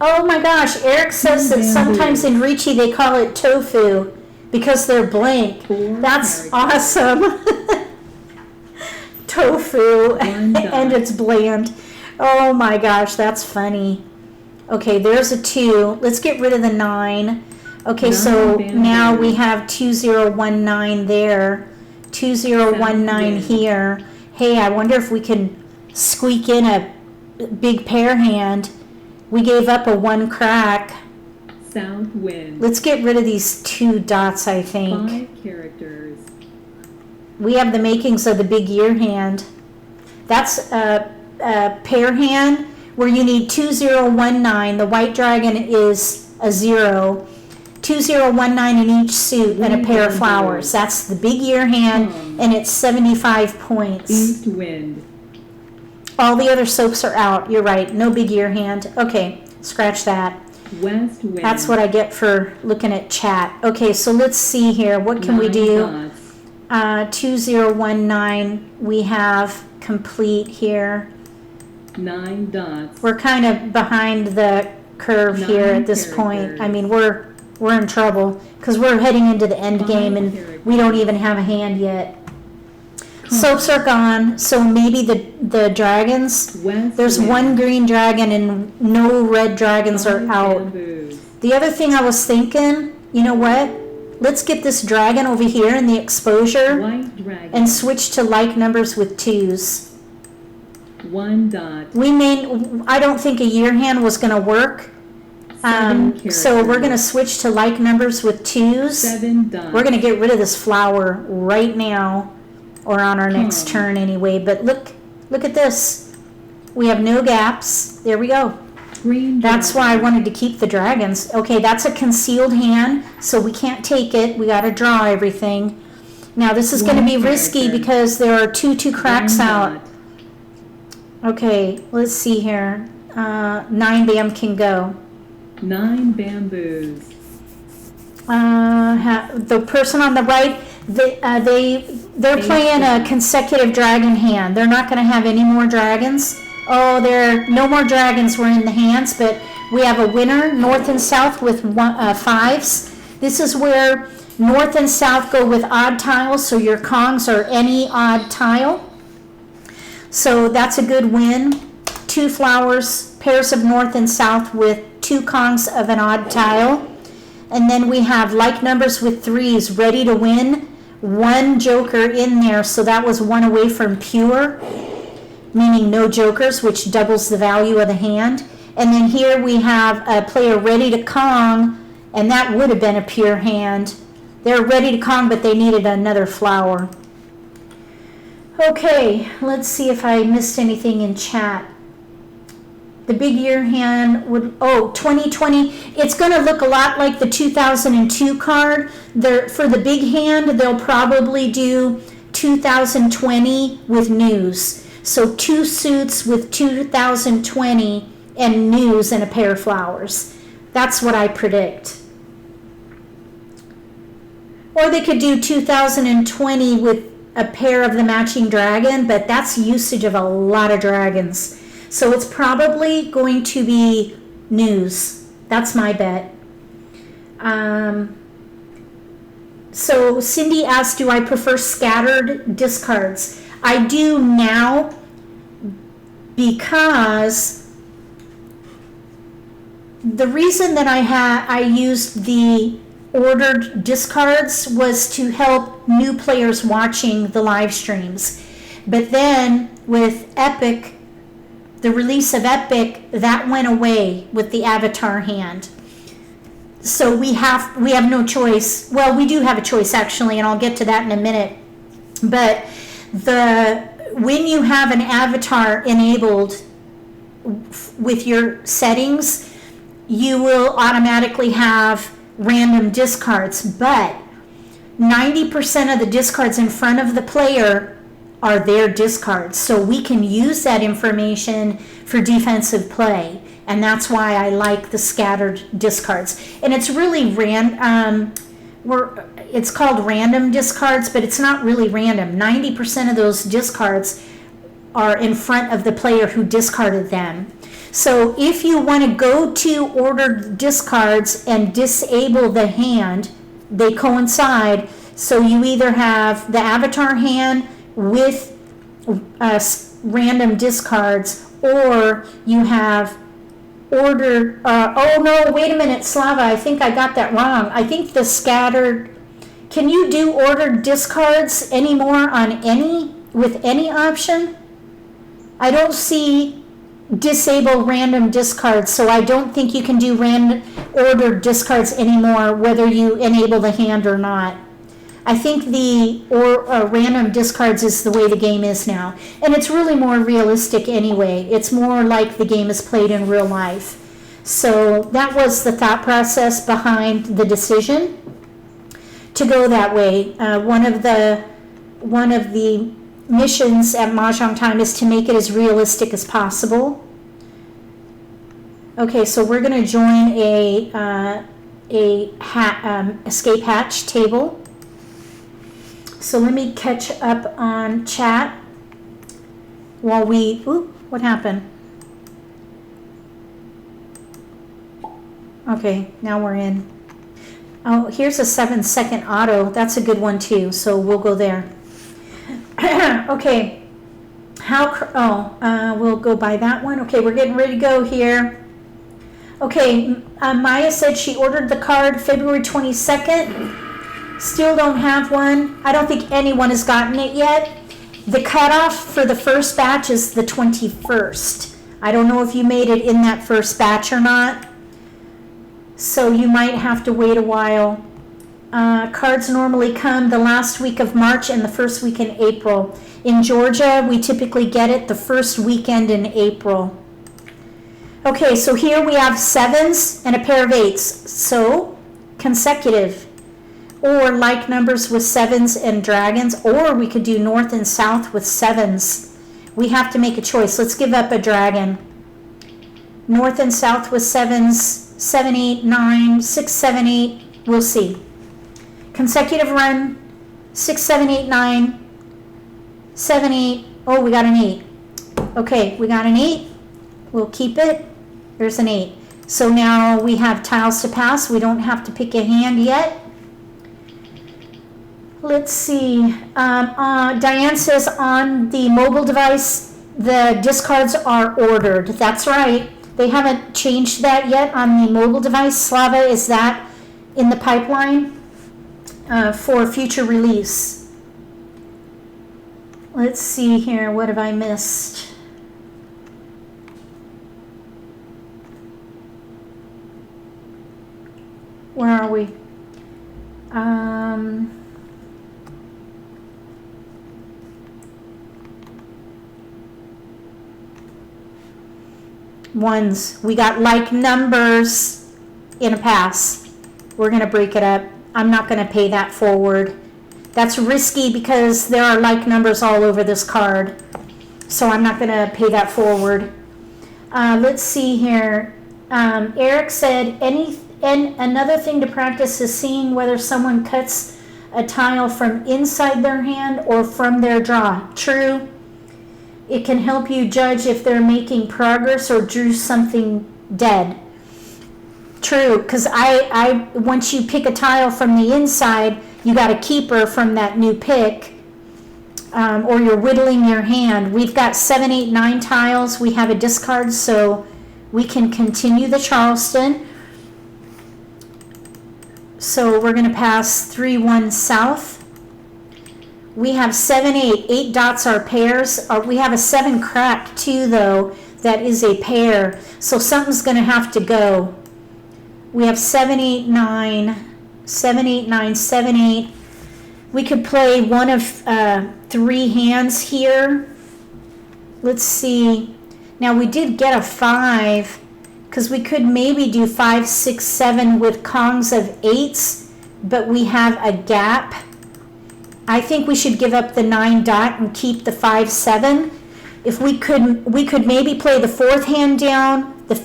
Oh my gosh, Eric says that Bamboo. sometimes in Ricci they call it tofu because they're blank. 4 That's characters. awesome. Tofu 1 dot. and it's bland. Oh my gosh, that's funny. Okay, there's a 2. Let's get rid of the 9. Okay, 9 so bamboo. now we have 2019 there. 2019 Sound here. Hey, I wonder if we can squeak in a big pair hand. We gave up a 1 crack. South wind. Let's get rid of these 2 dots, I think. 5 characters. We have the makings of the big year hand. That's a pair hand where you need 2019. The white dragon is a 0. 2019 in each suit and a pair of flowers. That's the big year hand, and it's 75 points. East wind. All the other soaps are out. You're right. No big year hand. Okay, scratch that. West wind. That's what I get for looking at chat. Okay, so let's see here. What can we 9 do? dots. 2019 we have complete here. 9 dots. We're kind of behind the curve here 9 at this point. characters. I mean, we're in trouble because we're heading into the end 5 game and characters. we don't even have a hand yet. Soaps are gone, so maybe the dragons. West There's wind. 1 green dragon and no red dragons are 5 out. bamboos. The other thing I was thinking, you know what? Let's get this dragon over here in the exposure White dragon. and switch to like numbers with 2s. 1 dot. I don't think a year hand was going to work So we're going to switch to like numbers with 2s. 7 dots. We're going to get rid of this flower right now, or on our next turn anyway. But look at this. We have no gaps. There we go. Green That's dragon. why I wanted to keep the dragons. Okay, that's a concealed hand, so we can't take it. We got to draw everything. Now this is going to be risky because there are two cracks 1 out. dot. Okay, let's see here. 9 bam can go. 9 bamboos. The person on the right, they're playing a consecutive dragon hand. They're not going to have any more dragons. Oh, no more dragons were in the hands, but we have a winner, north and south with 5s. This is where north and south go with odd tiles, so your Kongs are any odd tile. So that's a good win. 2 flowers, pairs of north and south with 2 Kongs of an odd tile. And then we have like numbers with 3s ready to win. 1 joker in there, so that was 1 away from pure, meaning no jokers, which doubles the value of the hand. And then here we have a player ready to Kong, and that would have been a pure hand. They're ready to Kong, but they needed another flower. Okay, let's see if I missed anything in chat. The big year hand would, 2020, it's going to look a lot like the 2002 card. For the big hand, they'll probably do 2020 with news. So 2 suits with 2020 and news and a pair of flowers. That's what I predict. Or they could do 2020 with a pair of the matching dragon, but that's usage of a lot of dragons. So it's probably going to be news. That's my bet. So Cindy asked, do I prefer scattered discards? I do now, because the reason that I used the ordered discards was to help new players watching the live streams. But then with Epic, the release of Epic, that went away with the avatar hand. So we have no choice. Well, we do have a choice actually, and I'll get to that in a minute. But when you have an avatar enabled with your settings, you will automatically have random discards, but 90% of the discards in front of the player are their discards. So we can use that information for defensive play, and that's why I like the scattered discards. And it's really it's called random discards, but it's not really random. 90% of those discards are in front of the player who discarded them. So if you want to go to ordered discards and disable the hand, they coincide. So you either have the avatar hand with random discards, or you have ordered, oh no, wait a minute, Slava, I think I got that wrong. I think the scattered, can you do ordered discards anymore with any option? I don't see disable random discards, so I don't think you can do ordered discards anymore, whether you enable the hand or not. I think the random discards is the way the game is now, and it's really more realistic anyway. It's more like the game is played in real life. So that was the thought process behind the decision to go that way. One of the missions at Mahjong Time is to make it as realistic as possible. Okay, so we're going to join a escape hatch table. So let me catch up on chat while what happened? Okay, now we're in. Oh, here's a 7-second auto. That's a good one too, so we'll go there. Okay, we'll go by that one. Okay, we're getting ready to go here. Okay, Maya said she ordered the card February 22nd. Still don't have one. I don't think anyone has gotten it yet. The cutoff for the first batch is the 21st. I don't know if you made it in that first batch or not. so you might have to wait a while. Cards normally come the last week of March and the first week in April. In Georgia, we typically get it the first weekend in April. Okay, so here we have 7s and a pair of 8s. So, consecutive. Or like numbers with 7s and dragons. Or we could do north and south with 7s. We have to make a choice. Let's give up a dragon. North and south with 7s. 7, 8, 9, 6, 7, 8. We'll see. Consecutive run. 6, 7, 8, 9. 7, 8. Oh, we got an 8. Okay, we got an 8. We'll keep it. There's an 8. So now we have tiles to pass. We don't have to pick a hand yet. Let's see. Diane says on the mobile device, the discards are ordered. That's right. They haven't changed that yet on the mobile device. Slava, is that in the pipeline for future release? Let's see here. What have I missed? Where are we? Ones. We got like numbers in a pass. We're going to break it up. I'm not going to pay that forward. That's risky because there are like numbers all over this card. So I'm not going to pay that forward. Let's see here. Eric said, another thing to practice is seeing whether someone cuts a tile from inside their hand or from their draw. True. It can help you judge if they're making progress or drew something dead. True, because I once you pick a tile from the inside, you got a keeper from that new pick, or you're whittling your hand. We've got 7, 8, 9 tiles. We have a discard, so we can continue the Charleston. So we're going to pass 3, 1 south. We have 7, 8. 8 dots are pairs. We have a 7 crack too, though, that is a pair. So something's going to have to go. We have 7, 8, 9. 7, 8, 9, 7, 8. We could play one of 3 hands here. Let's see. Now we did get a 5, because we could maybe do 5, 6, 7 with Kongs of 8s, but we have a gap. I think we should give up the 9 dot and keep the 5, 7. If we could maybe play the 4th hand down, the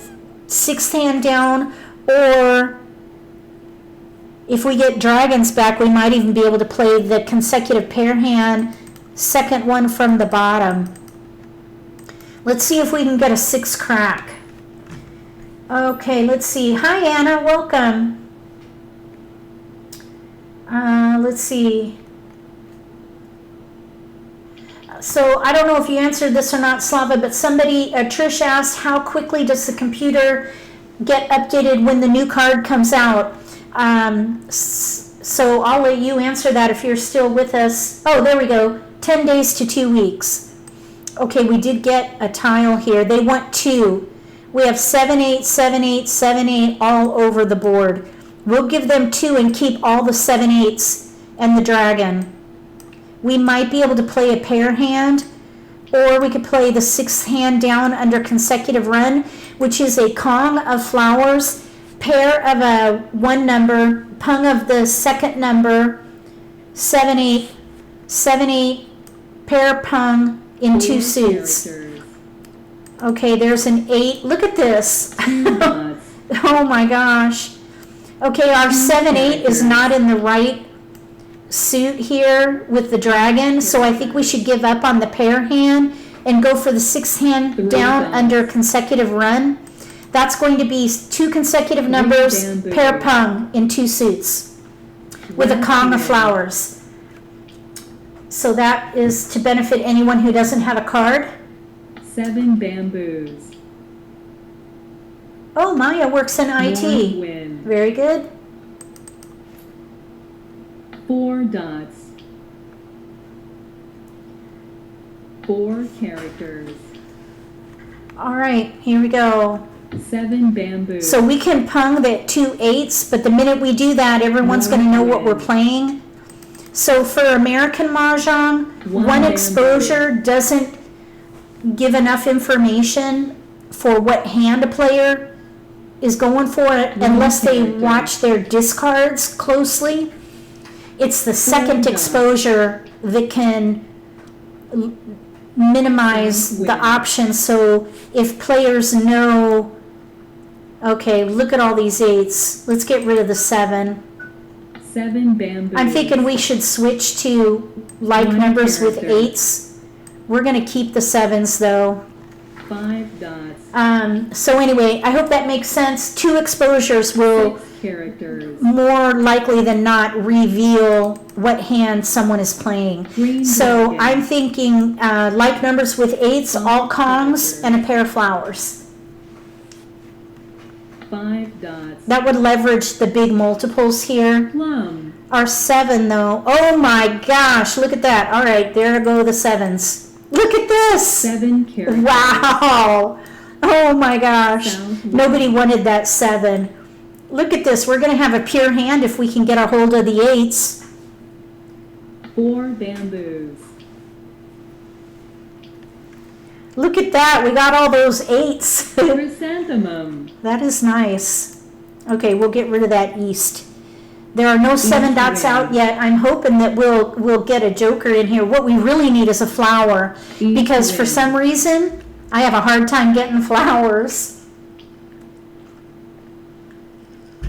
6th hand down, or if we get dragons back, we might even be able to play the consecutive pair hand, second one from the bottom. Let's see if we can get a 6 crack. Okay, let's see. Hi, Anna. Welcome. Let's see. So I don't know if you answered this or not, Slava, but somebody, Trish asked, how quickly does the computer get updated when the new card comes out? So I'll let you answer that if you're still with us. Oh, there we go. 10 days to 2 weeks. Okay, we did get a tile here. They want 2. We have 7, 8, 7, 8, 7, 8 all over the board. We'll give them 2 and keep all the 7, 8s and the dragon. We might be able to play a pair hand, or we could play the 6th hand down under consecutive run, which is a Kong of flowers, pair of a 1 number, Pung of the 2nd number, 7, 8, 7, 8, pair Pung in 2 suits. Characters. Okay, there's an 8. Look at this. 2 dots. Oh my gosh. Okay, our 7, 8 is not in the right suit here with the dragon, so I think we should give up on the pair hand and go for the 6th hand 3 down dots. under consecutive run. That's going to be 2 consecutive numbers, bamboo. pair Pung in 2 suits with a Kong of flowers. So that is to benefit anyone who doesn't have a card. 7 bamboos. Oh, Maya works in IT. North wind. Very good. 4 dots. 4 characters. All right, here we go. 7 bamboos. So we can pung the 2 8s, but the minute we do that, everyone's going to know what we're playing. So for American Mah Jongg, one exposure doesn't give enough information for what hand a player is going for unless they watch their discards closely. It's the second exposure that can minimize the options. So if players know, okay, look at all these 8s. Let's get rid of the 7. 7 bamboos. I'm thinking we should switch to like numbers with 8s. We're going to keep the 7s though. 5 dots. So anyway, I hope that makes sense. 2 exposures will 6 characters. more likely than not reveal what hand someone is playing. Green So dragon. I'm thinking like numbers with 8s, all Kongs, and a pair of flowers. 5 dots. That would leverage the big multiples here. Plum. Our 7 though, oh my gosh, look at that. All right, there go the 7s. Look at this. 7 characters. Wow. Oh my gosh. Southwest. Nobody wanted that 7. Look at this. We're going to have a pure hand if we can get a hold of the 8s. 4 bamboos. Look at that. We got all those 8s. Chrysanthemum. That is nice. Okay, we'll get rid of that east. There are no 7 dots out yet. I'm hoping that we'll get a joker in here. What we really need is a flower, because for some reason I have a hard time getting flowers.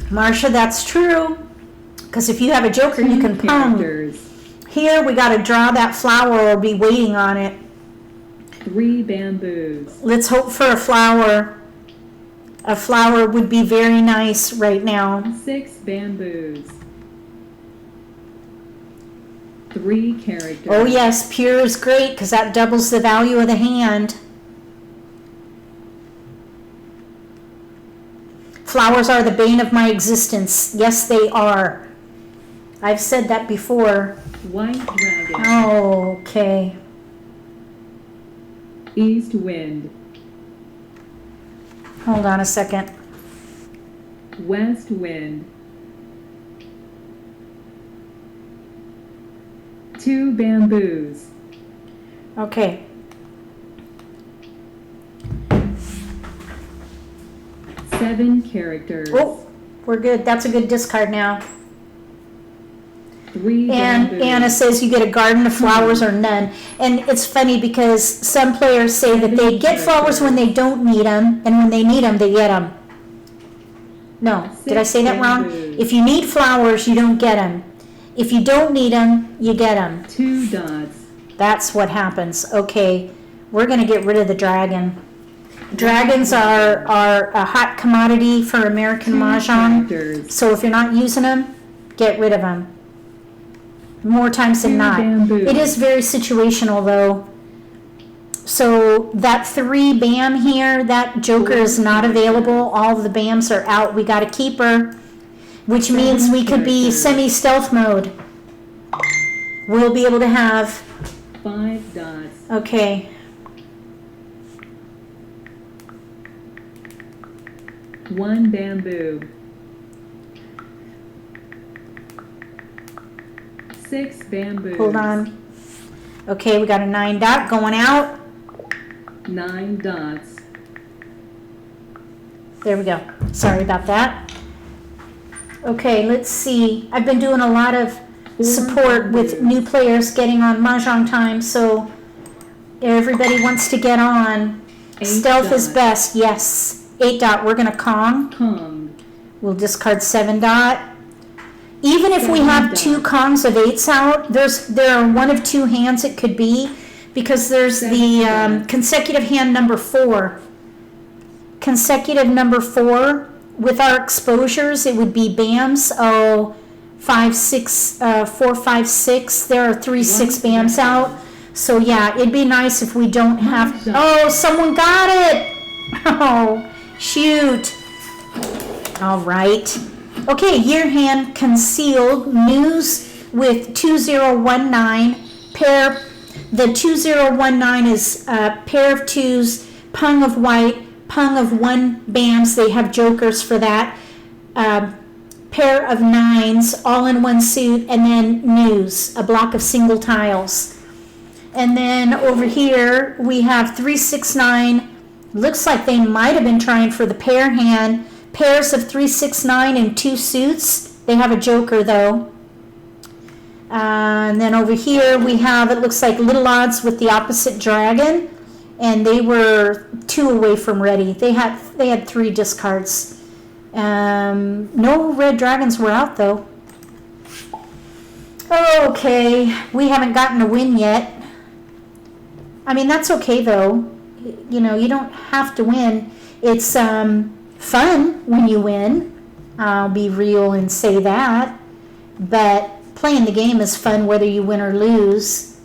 Marcia, that's true. Because if you have a joker, you can pung. Characters. Here we got to draw that flower or be waiting on it. 3 bamboos. Let's hope for a flower. A flower would be very nice right now. 6 bamboos. 3 characters. Oh yes, pure is great because that doubles the value of the hand. Flowers are the bane of my existence. Yes, they are. I've said that before. White dragon. Oh, okay. East wind. Hold on a second. West wind. 2 bamboos. Okay. Seven characters. Oh, we're good. That's a good discard now. 3 And bamboos. Anna says you get a garden of flowers or none. And it's funny because some players say that they get flowers when they don't need them, and when they need them, they get them. No, did I say that wrong? If you need flowers, you don't get them. If you don't need them, you get them. 2 dots. That's what happens. Okay, we're going to get rid of the dragon. Dragons are a hot commodity for American 2 Mah Jongg. characters. So if you're not using them, get rid of them. More times than 2 not. bamboos. It is very situational though. So that 3 bam here, that joker is not available. All of the bams are out. We got to keep her, which means we could be semi-stealth mode. We'll be able to have, 5 dots. okay, 1 bamboo. 6 bamboos. hold on. Okay, we got a 9 dot going out. 9 dots. There we go. Sorry about that. Okay, let's see. I've been doing a lot of support with new players getting on Mahjong Time, so everybody wants to get on. 8 Stealth is dots. best, yes. 8 dot, we're going to Kong. Kong. We'll discard 7 dot. Even if we 7 have dot. 2 Kongs of 8s out, there are one of 2 hands it could be, because there's 7 the dot. consecutive hand number 4. Consecutive number 4. With our exposures, it would be BAMs. Oh, 5, 6, 4, 5, 6. There are 3, 6 BAMs out. So yeah, it'd be nice if we don't have. Oh, someone got it. Oh, shoot. All right. Okay, year hand concealed. News with 2019. Pair. The 2019 is pair of 2s, pung of white, pung of 1 bams. They have jokers for that. Pair of 9s, all in 1 suit, and then news, a block of single tiles. And then over here we have 3, 6, 9. Looks like they might have been trying for the pair hand. Pairs of 3, 6, 9 and 2 suits. They have a joker though. And then over here we have, it looks like little odds with the opposite dragon, and they were 2 away from ready. They had 3 discards. No red dragons were out though. Okay, we haven't gotten a win yet. I mean, that's okay though. You know, you don't have to win. It's fun when you win. I'll be real and say that. But playing the game is fun whether you win or lose.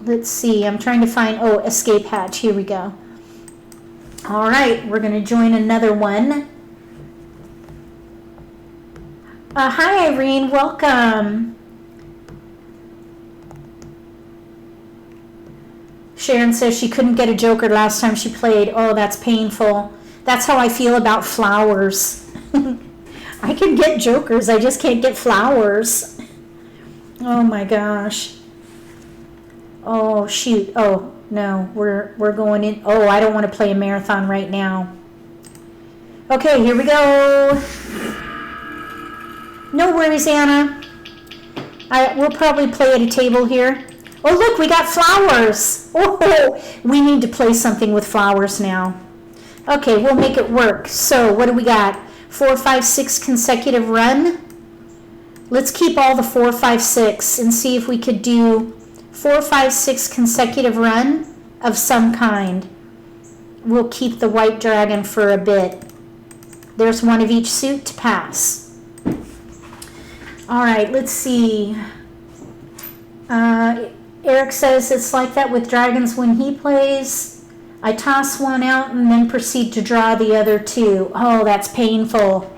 Let's see, I'm trying to find, escape hatch. Here we go. All right, we're going to join another one. Hi, Irene. Welcome. Sharon says she couldn't get a joker last time she played. Oh, that's painful. That's how I feel about flowers. I can get jokers. I just can't get flowers. Oh, my gosh. Oh, shoot. Oh. No, we're going in. Oh, I don't want to play a marathon right now. Okay, here we go. No worries, Anna. We'll probably play at a table here. Oh, look, we got flowers. Oh, we need to play something with flowers now. Okay, we'll make it work. So, what do we got? 4, 5, 6 consecutive run. Let's keep all the 4, 5, 6 and see if we could do 4, 5, 6 consecutive run of some kind. We'll keep the white dragon for a bit. There's 1 of each suit to pass. All right, let's see. Eric says it's like that with dragons when he plays. I toss 1 out and then proceed to draw the other 2. Oh, that's painful.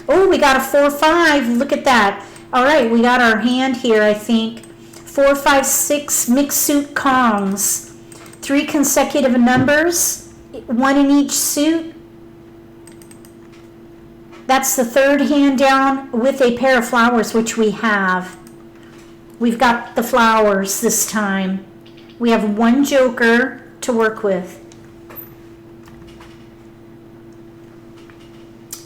Oh, we got a 4, 5. Look at that. All right, we got our hand here, I think. 4, 5, 6 mixed suit Kongs. 3 consecutive numbers, 1 in each suit. That's the 3rd hand down with a pair of flowers, which we have. We've got the flowers this time. We have 1 joker to work with.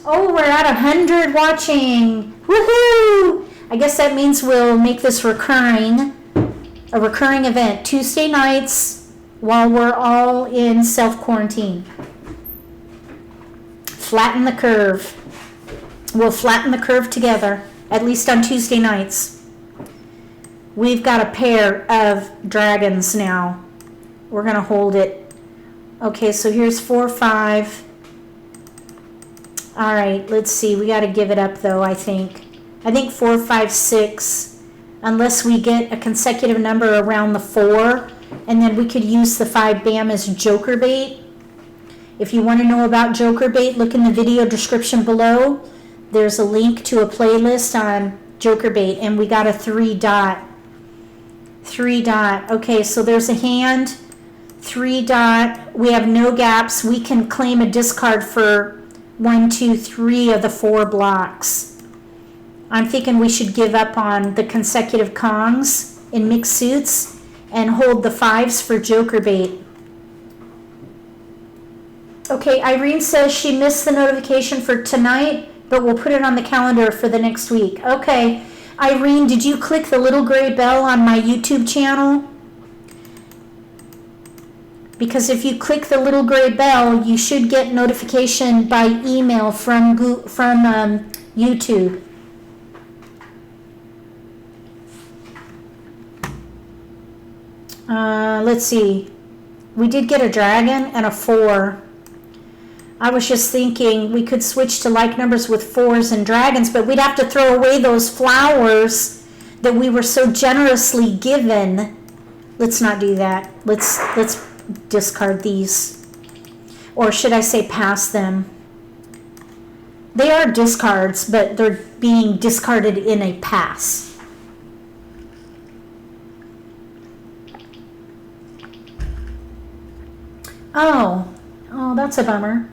Oh, we're at 100 watching. Woohoo! I guess that means we'll make this recurring. A recurring event, Tuesday nights while we're all in self-quarantine. Flatten the curve. We'll flatten the curve together, at least on Tuesday nights. We've got a pair of dragons now. We're going to hold it. Okay, so here's 4, 5. All right, let's see. We got to give it up, though, I think. I think 4, 5, 6. Unless we get a consecutive number around the 4, and then we could use the 5 bam as joker bait. If you want to know about joker bait, look in the video description below. There's a link to a playlist on joker bait, and we got a 3 dot. 3 dot. Okay, so there's a hand. 3 dot. We have no gaps. We can claim a discard for 1, 2, 3 of the 4 blocks. I'm thinking we should give up on the consecutive Kongs in mixed suits and hold the 5s for joker bait. Okay, Irene says she missed the notification for tonight, but we'll put it on the calendar for the next week. Okay, Irene, did you click the little gray bell on my YouTube channel? Because if you click the little gray bell, you should get notification by email from YouTube. Let's see. We did get a dragon and a 4. I was just thinking we could switch to like numbers with 4s and dragons, but we'd have to throw away those flowers that we were so generously given. Let's not do that. Let's discard these. Or should I say pass them? They are discards, but they're being discarded in a pass. Oh, that's a bummer.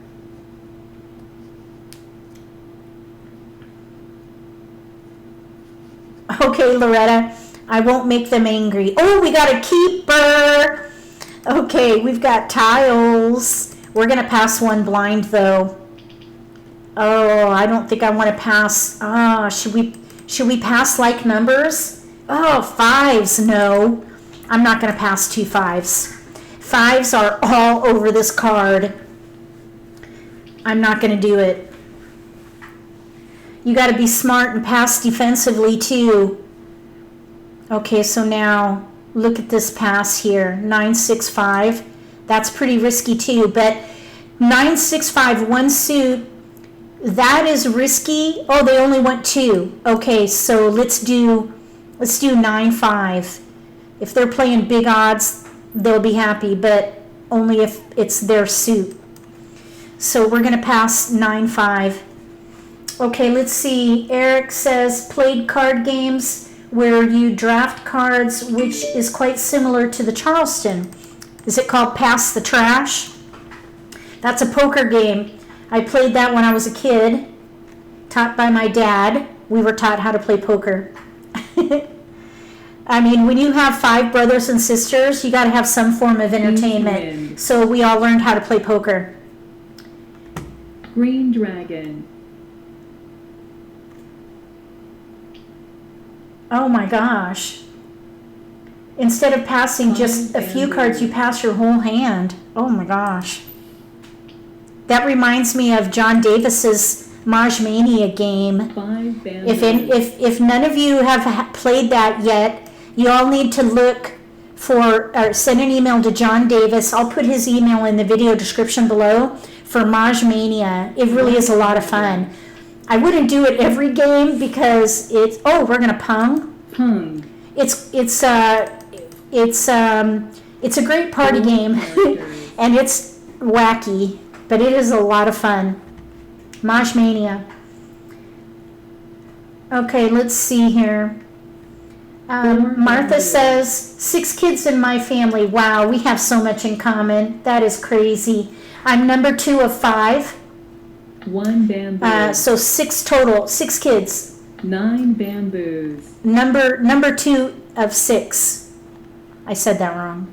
Okay, Loretta, I won't make them angry. Oh, we got a keeper. Okay, we've got tiles. We're going to pass one blind, though. Oh, I don't think I want to pass. Should we pass like numbers? Oh, fives. No, I'm not going to pass 2 5s. Fives are all over this card. I'm not going to do it. You got to be smart and pass defensively too. Okay, so now look at this pass here. 9 6 5. That's pretty risky too, but 9 6 5 one suit, that is risky. Oh, they only want 2. Okay, so let's do 9 5. If they're playing big odds, they'll be happy, but only if it's their suit. So we're going to pass 9 5. Okay, let's see. Eric says played card games where you draft cards, which is quite similar to the Charleston. Is it called Pass the Trash? That's a poker game. I played that when I was a kid, taught by my dad. We were taught how to play poker. I mean, when you have 5 brothers and sisters, you got to have some form of entertainment. So we all learned how to play poker. Green dragon. Oh my gosh. Instead of passing just a few cards, you pass your whole hand. Oh my gosh. That reminds me of John Davis's Mahj Mania game. 5 bamboo. If none of you have played that yet, you all need to look for, or send an email to John Davis. I'll put his email in the video description below for Mahj Mania. It really is a lot of fun. I wouldn't do it every game because it's, we're gonna pung. Pung. It's a great party game and it's wacky, but it is a lot of fun. Mahj Mania. Okay, let's see here. Martha says 6 kids in my family. Wow, we have so much in common. That is crazy. I'm number 2 of 5. 1 bamboo. So 6 total, 6 kids. 9 bamboos. Number 2 of 6. I said that wrong.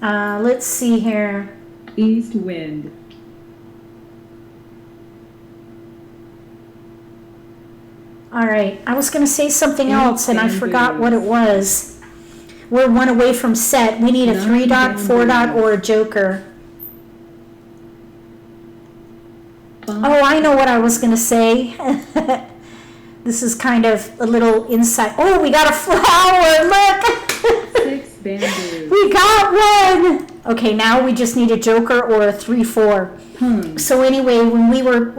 Let's see here. East wind. All right, I was going to say something 8 else and I forgot what it was. We're 1 away from set. We need a 9 3 dot, 4 dot, bamboos. or a joker. 5 Oh, I know what I was going to say. This is kind of a little insight. Oh, we got a flower. Look. 6 bamboos. We got one. Okay, now we just need a joker or a 3-4. Pung. So anyway, when we were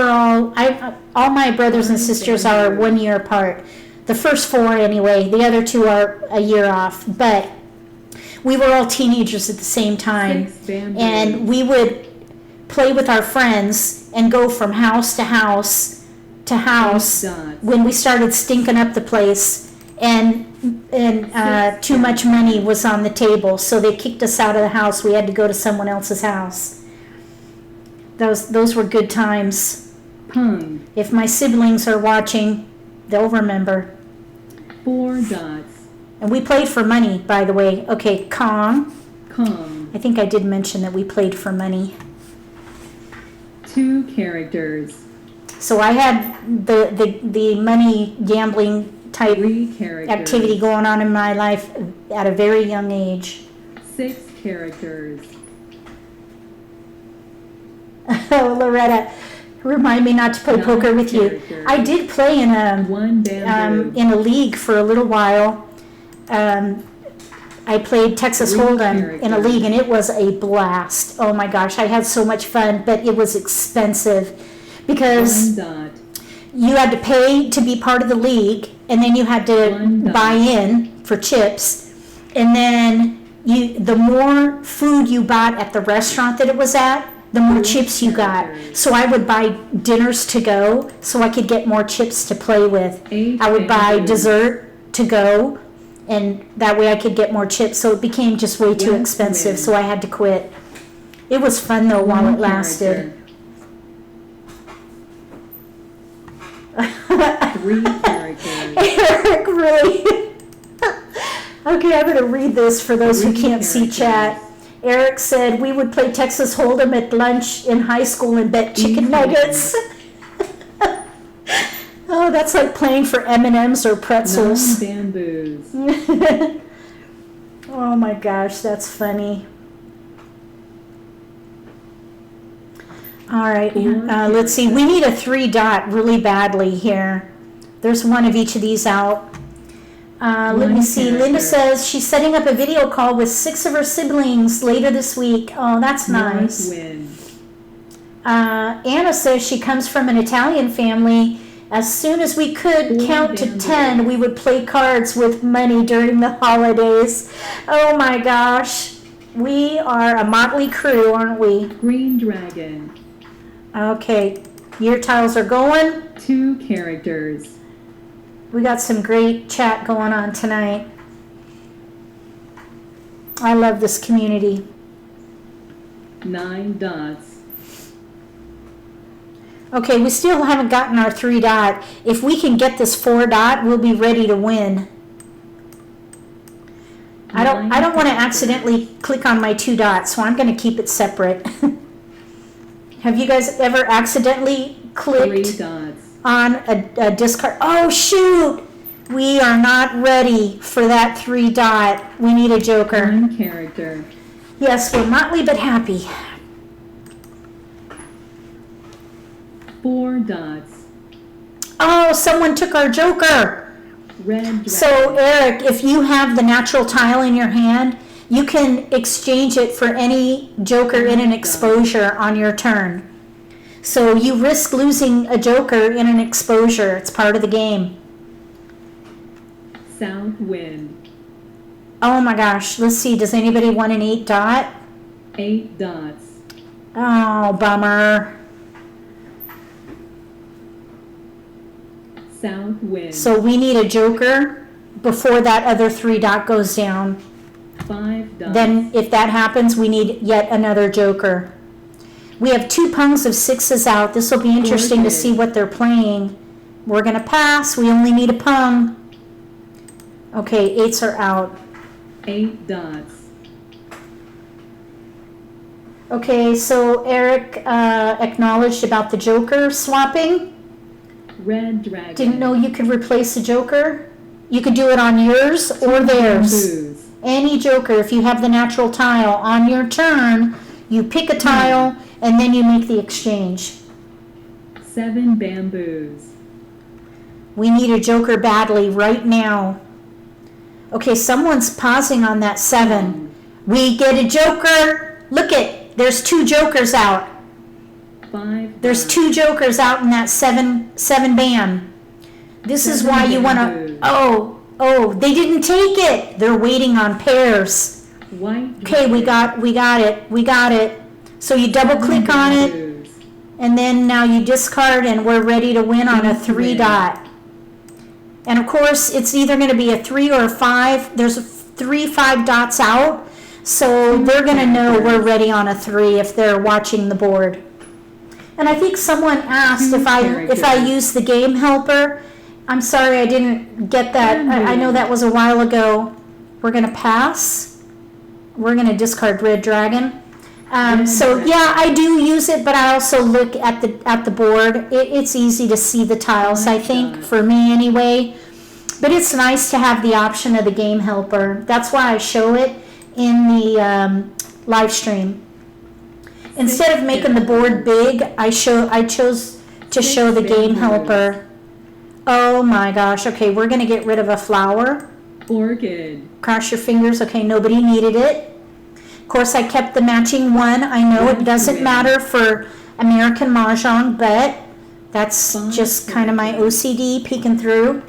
all my brothers and sisters are 1 year apart. The first 4 anyway. The other 2 are a year off. But we were all teenagers at the same time. 6 bamboos. And we would play with our friends and go from house to house to house 8 dots. when we started stinking up the place and too much money was on the table, so they kicked us out of the house. We had to go to someone else's house. Those were good times. Pung. If my siblings are watching, they'll remember. 4 dots. And we played for money, by the way. Okay, Kong. Kong. I think I did mention that we played for money. 2 characters. So I had the money gambling type 3 characters. activity going on in my life at a very young age. 6 characters. Oh, Loretta, remind me not to play 9 poker with you. characters. I did play in 1 bamboo. a league for a little while. I played Texas 3 Hold'em in a characters. league, and it was a blast. Oh my gosh, I had so much fun, but it was expensive because 1 dot. you had to pay to be part of the league, and then you had to 1 dot. buy in for chips, and then the more food you bought at the restaurant that it was at, the more 4 chips you got. characters. So I would buy dinners to go so I could get more chips to play with. 8 I would buy bamboos. dessert to go and that way I could get more chips. So it became just way too expensive, so I had to quit. It was fun though while it lasted. 3 characters. Eric, really? Okay, I'm going to read this for those who can't see chat. Eric said, we would play Texas Hold'em at lunch in high school and bet chicken nuggets. Oh, that's like playing for M&Ms or pretzels. 9 bamboos. Oh my gosh, that's funny. All right, let's see. We need a 3 dot really badly here. There's one of each of these out. Let me see. Linda says she's setting up a video call with 6 of her siblings later this week. Oh, that's nice. Anna says she comes from an Italian family. As soon as we could count to 10, we would play cards with money during the holidays. Oh my gosh. We are a motley crew, aren't we? Green dragon. Okay, your tiles are going. 2 characters. We got some great chat going on tonight. I love this community. 9 dots. Okay, we still haven't gotten our 3 dot. If we can get this 4 dot, we'll be ready to win. I don't want to accidentally click on my 2 dots, so I'm going to keep it separate. Have you guys ever accidentally clicked 3 dots. On a discard? Oh shoot! We are not ready for that 3 dot. We need a joker. 1 character. Yes, we're motley but happy. 4 dots. Oh, someone took our joker. Red dragon. So Eric, if you have the natural tile in your hand, you can exchange it for any joker in an exposure on your turn. So you risk losing a joker in an exposure. It's part of the game. South wind. Oh my gosh. Let's see. Does anybody want an 8 dot? 8 dots. Oh, bummer. South wind. So we need a joker before that other 3 dot goes down. 5 dots. Then if that happens, we need yet another joker. We have 2 pungs of 6s out. This will be interesting to see what they're playing. We're going to pass. We only need a pung. Okay, 8s are out. 8 dots. Okay, so Eric acknowledged about the joker swapping. Red dragon. Didn't know you could replace a joker. You could do it on yours or theirs. Bamboos. Any joker, if you have the natural tile on your turn, you pick a tile and then you make the exchange. 7 bamboos. We need a joker badly right now. Okay, someone's pausing on that 7. We get a joker. Look it, there's 2 jokers out. 5 There's dots. 2 jokers out in that 7 bam. This is 7 why you want to. bamboos. Oh, they didn't take it. They're waiting on pairs. White Okay, we got it. So you double click on it, bamboos. and then now you discard, and we're ready to win on a 3 dot. And of course, it's either going to be a 3 or a 5. There's 3 5 dots out, so they're going to know we're ready on a 3 if they're watching the board. And I think someone asked if I use the game helper. I'm sorry, I didn't get that. I know that was a while ago. We're going to pass. We're going to discard red dragon. So yeah, I do use it, but I also look at the board. It's easy to see the tiles, I think, for me anyway. But it's nice to have the option of the game helper. That's why I show it in the live stream. Instead of making the board big, I chose to show the game helper. Oh my gosh. Okay, we're going to get rid of a flower. Orchid. Cross your fingers. Okay, nobody needed it. Of course, I kept the matching 1. I know it doesn't matter for American Mah Jongg, but that's just kind of my OCD peeking through.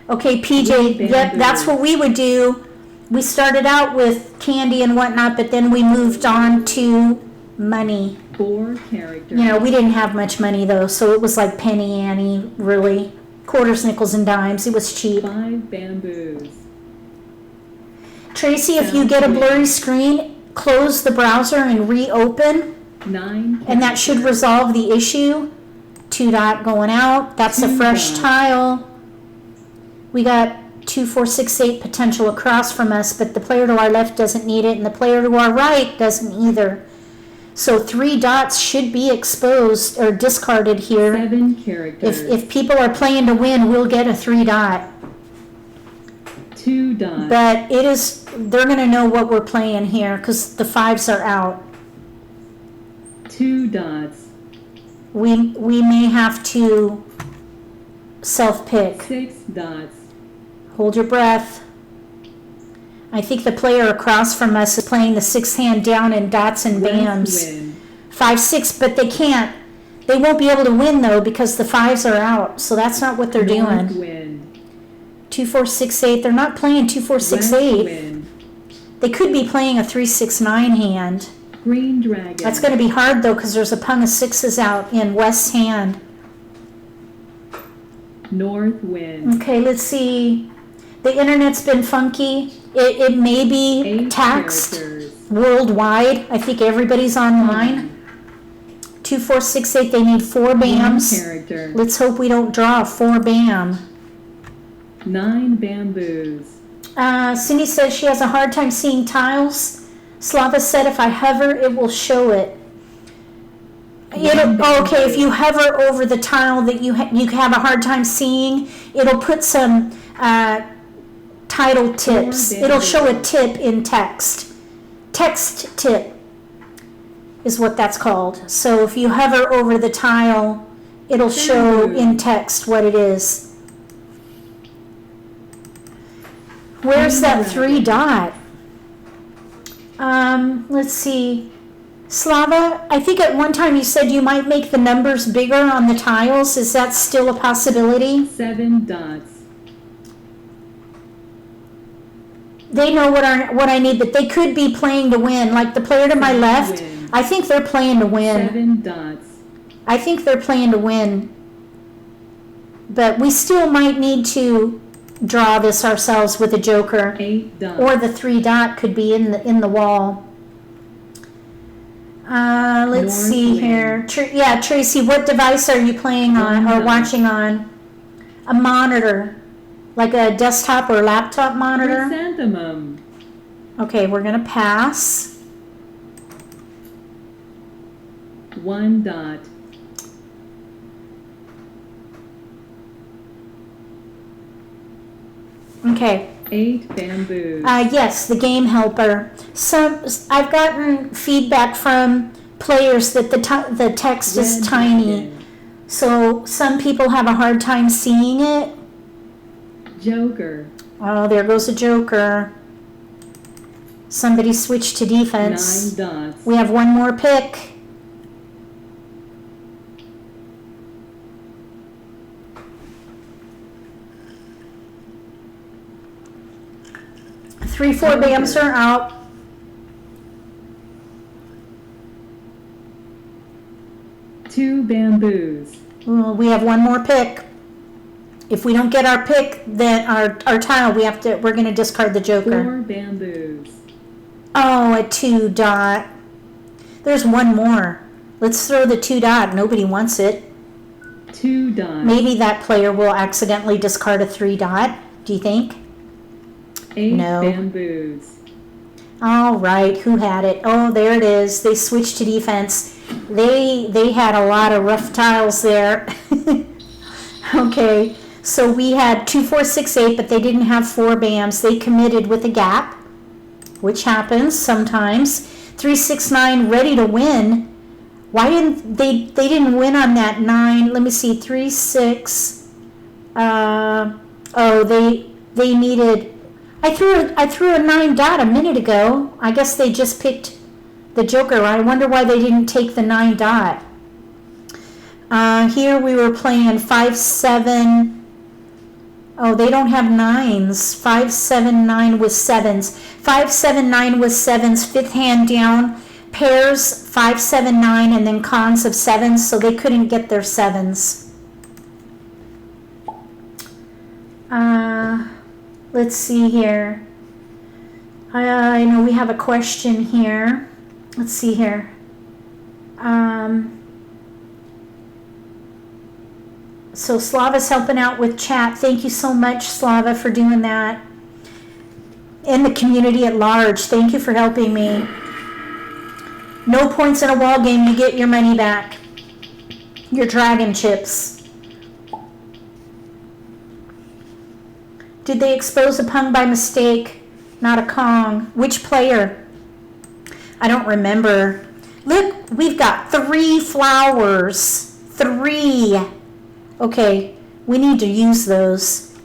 Okay, PJ, yep, that's what we would do. We started out with candy and whatnot, but then we moved on to money. 4 characters. You know, we didn't have much money though, so it was like penny ante, really. Quarters, nickels, and dimes. It was cheap. 5 bamboos. Tracy, if you get a blurry screen, close the browser and reopen, 9 and that should characters. resolve the issue. 2 dot going out. That's a 2 fresh dot. tile. We got 2, 4, 6, 8 potential across from us, but the player to our left doesn't need it, and the player to our right doesn't either. So 3 dots should be exposed or discarded here. 7 characters. If people are playing to win, we'll get a 3 dot. 2 dots. But they're going to know what we're playing here because the 5s are out. 2 dots. We may have to self-pick. 6 dots. Hold your breath. I think the player across from us is playing the 6th hand down in dots and bams. Win. 5, 6, but they can't. They won't be able to win though because the 5s are out. So that's not what they're North doing. Wind. 2, 4, 6, 8. They're not playing 2, 4, 6, West 8. Wind. They could be playing a 3, 6, 9 hand. Green dragon. That's going to be hard though because there's a pung of 6s out in West's hand. North wind. Okay, let's see. The internet's been funky. It may be 8 taxed characters. worldwide. I think everybody's online. 2, 4, 6, 8. They need 4 1 bams. character. Let's hope we don't draw a 4 bam. 9 bamboos. Cindy says she has a hard time seeing tiles. Slava said if I hover, it will show it. Okay, if you hover over the tile that you have a hard time seeing, it'll put some title tips. It'll show a tip in text. Text tip is what that's called. So if you hover over the tile, it'll show in text what it is. Where's that 3 dot? Let's see. Slava, I think at one time you said you might make the numbers bigger on the tiles. Is that still a possibility? 7 dots. They know what I need, but they could be playing to win. Like the player to my left, Win. I think they're playing to win. 7 dots. I think they're playing to win. But we still might need to draw this ourselves with a joker. 8 dots. Or the 3 dot could be in the wall. Let's North see wind. here. Yeah, Tracy, what device are you playing on or watching on? A monitor, like a desktop or laptop monitor. Chrysanthemum. Okay, we're gonna pass. 1 dot. Okay. 8 bamboos. Yes, the game helper. I've gotten feedback from players that the text is Red tiny, dragon. so some people have a hard time seeing it. Joker. Oh, there goes a joker. Somebody switched to defense. 9 dots. We have one more pick. Three, 4 bams are out. Two bamboos. Well, we have one more pick. If we don't get our pick, then our tile, we're going to discard the joker. 4 bamboos. Oh, a 2 dot. There's one more. Let's throw the 2 dot. Nobody wants it. 2 dots. Maybe that player will accidentally discard a 3 dot. Do you think? 8 No. bamboos. All right, who had it? Oh, there it is. They switched to defense. They had a lot of rough tiles there. Okay, so we had 2, 4, 6, 8, but they didn't have 4 bams. They committed with a gap, which happens sometimes. 3, 6, 9, ready to win. Why didn't they didn't win on that 9? Let me see. 3, 6. They needed. I threw a 9 dot a minute ago. I guess they just picked the joker. I wonder why they didn't take the 9 dot. Here we were playing 5, 7. Oh, they don't have 9s. 5, 7, 9 with 7s. 5, 7, 9 with 7s. 5th hand down. pairs 5, 7, 9, and then cons of 7s, so they couldn't get their 7s. Let's see here. I know we have a question here. Let's see here. So Slava's helping out with chat. Thank you so much, Slava, for doing that. And the community at large, thank you for helping me. No points in a wall game, you get your money back. Your dragon chips. Did they expose a pung by mistake? Not a Kong. Which player? I don't remember. Look, we've got 3 flowers. 3. Okay, we need to use those.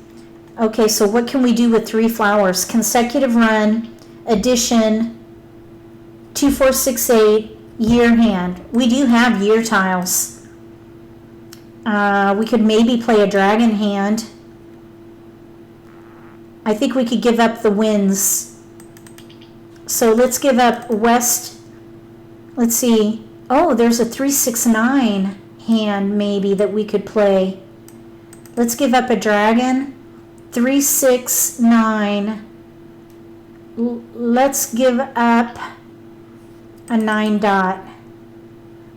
Okay, so what can we do with 3 flowers? Consecutive run, addition, 2, 4, 6, 8, year hand. We do have year tiles. We could maybe play a dragon hand. I think we could give up the winds. So let's give up west. Let's see. Oh, there's a 3, 6, 9 hand maybe that we could play. Let's give up a dragon. 3, 6, 9. Let's give up a 9 dot.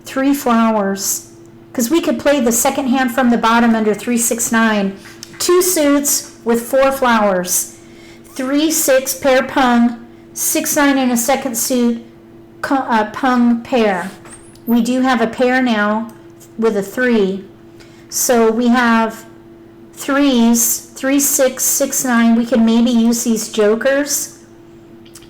3 flowers. Because we could play the second hand from the bottom under 3, 6, 9. 2 suits with 4 flowers. 3, 6 pair pung. 6, 9 in a second suit pung pair. We do have a pair now with a 3. So we have 3s. 3, 6, 6, 9. We can maybe use these jokers.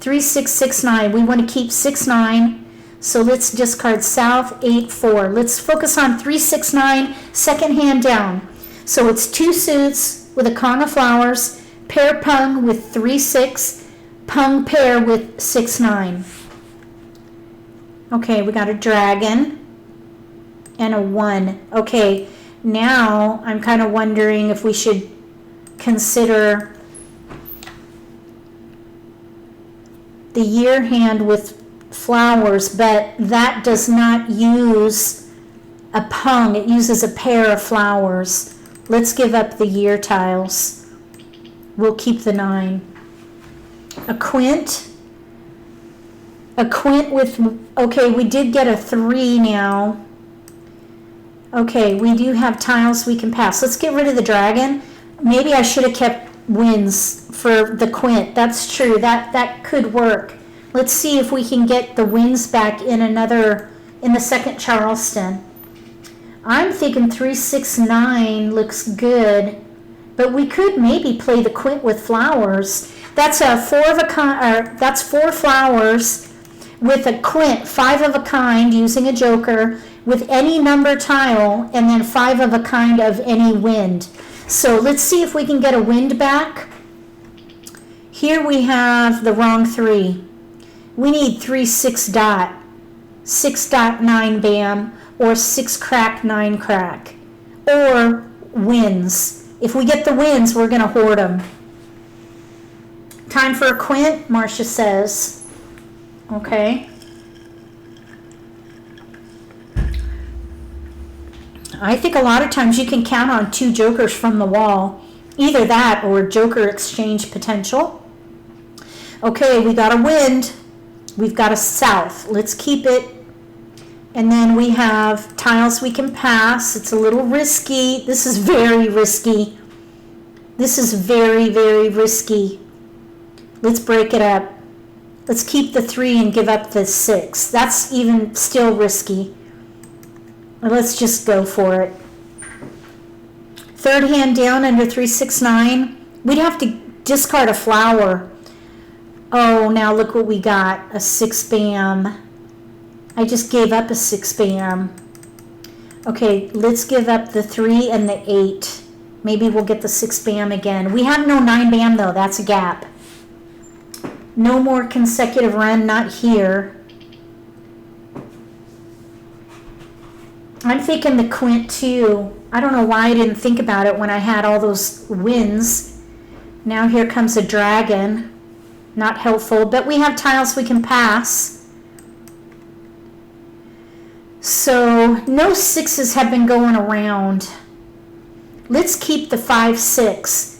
3, 6, 6, 9. We want to keep 6, 9. So let's discard south, 8, 4. Let's focus on 3, 6, 9, second hand down. So it's 2 suits with a Kong of flowers, pair pung with 3, 6, pung pair with 6, 9. Okay, we got a dragon and a 1. Okay, now I'm kind of wondering if we should consider the year hand with flowers, but that does not use a pung. It uses a pair of flowers. Let's give up the year tiles. We'll keep the 9. A quint. A quint with, okay, we did get a 3 now. Okay, we do have tiles we can pass. Let's get rid of the dragon. Maybe I should have kept winds for the quint. That's true. That could work. Let's see if we can get the winds back in the second Charleston. I'm thinking 3, 6, 9 looks good, but we could maybe play the quint with flowers. That's a 4 of a kind. That's 4 flowers with a quint, 5 of a kind, using a joker with any number tile, and then 5 of a kind of any wind. So let's see if we can get a wind back. Here we have the wrong 3. We need 3, 6 dot, 6 dot 9 bam, or 6 crack 9 crack, or winds. If we get the winds, we're going to hoard them. Time for a quint, Marcia says. Okay. I think a lot of times you can count on 2 jokers from the wall. Either that or joker exchange potential. Okay, we got a wind. We've got a south. Let's keep it. And then we have tiles we can pass. It's a little risky. This is very risky. This is very, very risky. Let's break it up. Let's keep the 3 and give up the 6. That's even still risky. Let's just go for it. Third hand down under 3, 6, 9. We'd have to discard a flower. Oh, now look what we got. A 6 bam. I just gave up a 6 bam. Okay, let's give up the 3 and the 8. Maybe we'll get the 6 bam again. We have no 9 bam though. That's a gap. No more consecutive run, not here. I'm thinking the quint too. I don't know why I didn't think about it when I had all those wins. Now here comes a dragon. Not helpful, but we have tiles we can pass. So no 6s have been going around. Let's keep the 5-6,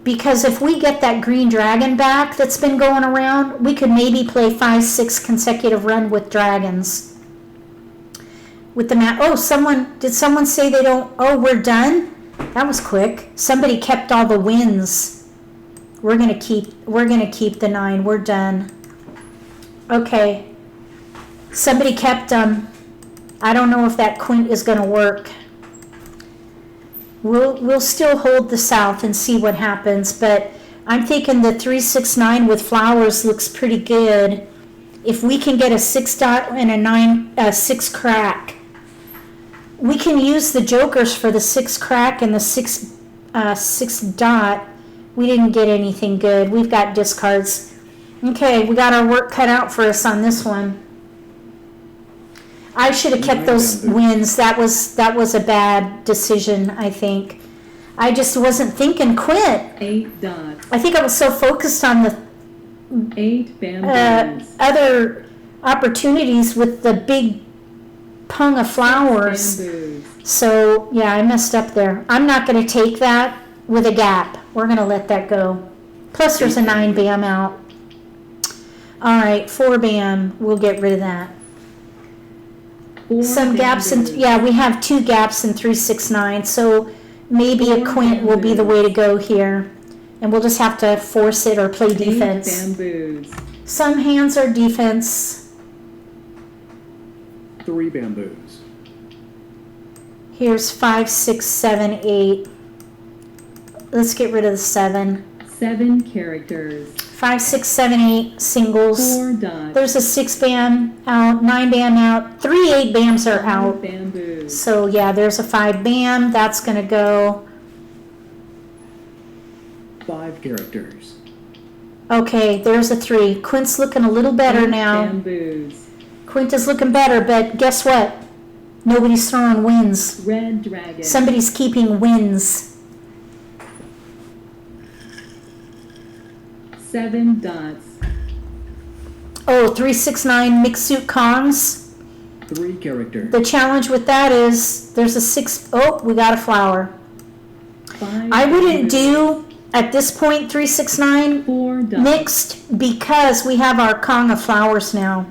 because if we get that green dragon back that's been going around, we could maybe play 5-6 consecutive run with dragons. With the map. Oh, did someone say they don't? Oh, we're done? That was quick. Somebody kept all the wins. We're gonna keep the 9. We're done. Okay. Somebody kept them. I don't know if that quint is gonna work. We'll still hold the south and see what happens, but I'm thinking the 3-6-9 with flowers looks pretty good. If we can get a 6 dot and a 6 crack, we can use the jokers for the 6 crack and the 6 dot. We didn't get anything good. We've got discards. Okay, we got our work cut out for us on this one. I should have kept those wins. That was a bad decision, I think. I just wasn't thinking quit. 8 dots. I think I was so focused on the 8 bamboos. other opportunities with the big pung of flowers. Bamboos. So, yeah, I messed up there. I'm not going to take that with a gap. We're going to let that go. Plus, there's a 9 bam out. All right, 4 bam. We'll get rid of that. 4 Some gaps in, bamboos. yeah, we have 2 gaps in 3-6-9, so maybe a 4 quint will be the way to go here. And we'll just have to force it or play 8 defense. bamboos. Some hands are defense. 3 bamboos. Here's 5, 6, 7, 8. Let's get rid of the 7. 7 characters. 5, 6, 7, 8 singles. 4 dots. There's a 6 bam out, 9 bam out, 3 8 bams are 5 out. bamboos. So yeah, there's a 5 bam. That's gonna go. 5 characters. Okay, there's a 3. Quint's looking a little better 8 now. bamboos. Quint is looking better, but guess what? Nobody's throwing wins. Red dragon. Somebody's keeping wins. 7 dots. Oh, 3, 6, 9 mixed suit Kongs. 3 characters. The challenge with that is there's a 6. Oh, we got a flower. 5 I wouldn't bamboos. do at this point 3, 6, 9 4 dots. mixed because we have our Kong of flowers now.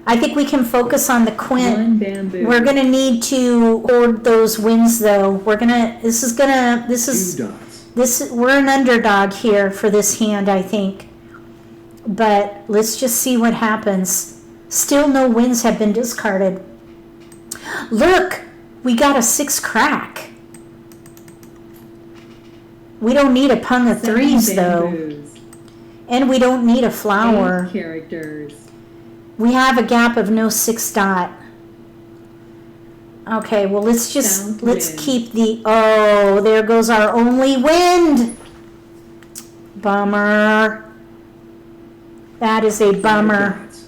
I think we can focus on the quint. 1 bamboo. We're gonna need to hoard those wins though. This is 2 dots. we're an underdog here for this hand, I think. But let's just see what happens. Still no wins have been discarded. Look, we got a 6 crack. We don't need a pung of 7 3s though. bamboos. And we don't need a flower. 8 characters. We have a gap of no 6 dot. Okay, well let's South wind. keep the, oh, there goes our only wind. Bummer. That is a 5 bummer. dots.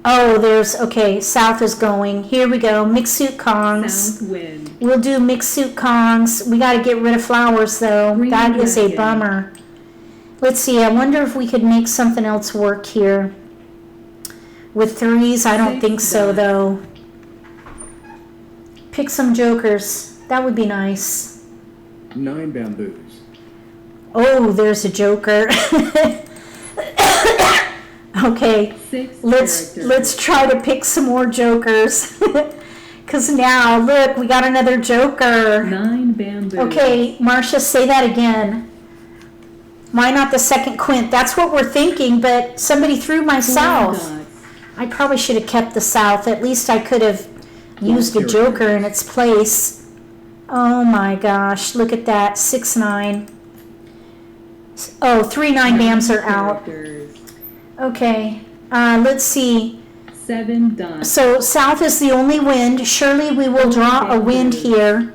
Oh, okay, south is going. Here we go, mixed suit Kongs. South wind. We'll do mixed suit Kongs. We gotta get rid of flowers though. Green That is a dragon. bummer. Let's see, I wonder if we could make something else work here. With 3s, I don't 6 think so dots. though. Pick some jokers. That would be nice. 9 bamboos. Oh, there's a joker. Okay, 6 let's characters. try to pick some more jokers. Cause now look, we got another joker. 9 bamboo. Okay, Marcia, say that again. Why not the second quint? That's what we're thinking, but somebody threw my 4 south. dots. I probably should have kept the south. At least I could have used a joker in its place. Oh my gosh, look at that. 6, 9. Oh, 3 9 bams are out. Characters. Okay, let's see. 7 dots. So south is the only wind. Surely we will draw a wind here.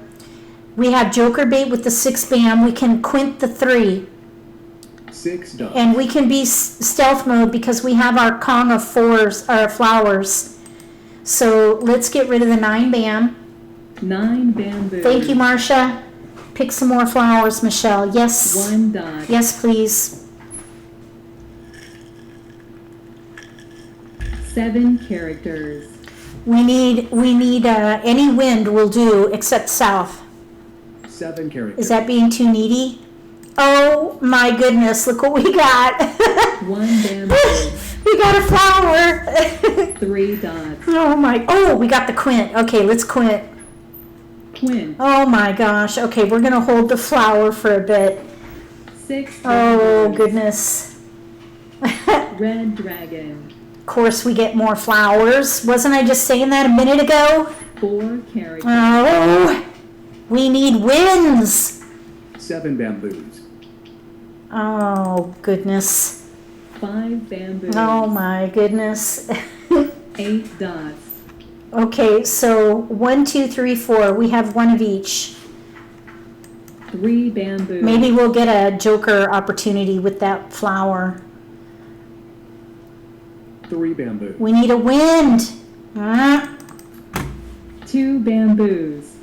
We have joker bait with the 6 bam. We can quint the 3. 6 dots. And we can be stealth mode because we have our Kong of flowers. So let's get rid of the 9 bam. 9 bamboo. Thank you, Marcia. Pick some more flowers, Michelle. Yes. 1 dot. Yes, please. 7 characters. We need any wind will do except south. 7 characters. Is that being too needy? Oh my goodness, look what we got. 1 bamboo. We got a flower. 3 dots. Oh, we got the quint. Okay, let's quint. Quint. Oh my gosh. Okay, we're going to hold the flower for a bit. 6 Oh bamboos. goodness. Red dragon. Of course, we get more flowers. Wasn't I just saying that a minute ago? 4 characters. Oh, we need winds. 7 bamboos. Oh goodness. 5 bamboos. Oh my goodness. 8 dots. Okay, so 1, 2, 3, 4. We have one of each. 3 bamboos. Maybe we'll get a joker opportunity with that flower. 3 bamboos. We need a wind. 2 bamboos.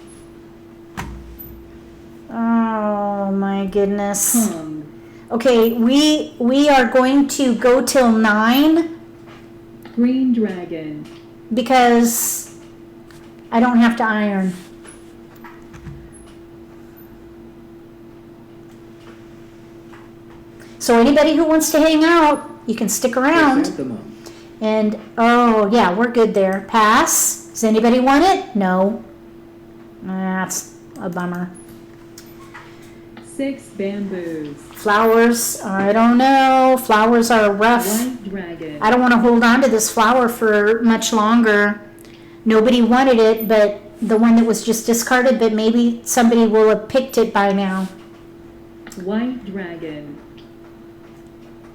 Oh my goodness. Hung. Okay, we are going to go till 9 Green dragon. because I don't have to iron. So anybody who wants to hang out, you can stick around. Chrysanthemum. And, oh, yeah, we're good there. Pass. Does anybody want it? No. That's a bummer. 6 bamboos. Flowers, I don't know. Flowers are rough. White dragon. I don't want to hold on to this flower for much longer. Nobody wanted it, but the one that was just discarded, but maybe somebody will have picked it by now. White dragon.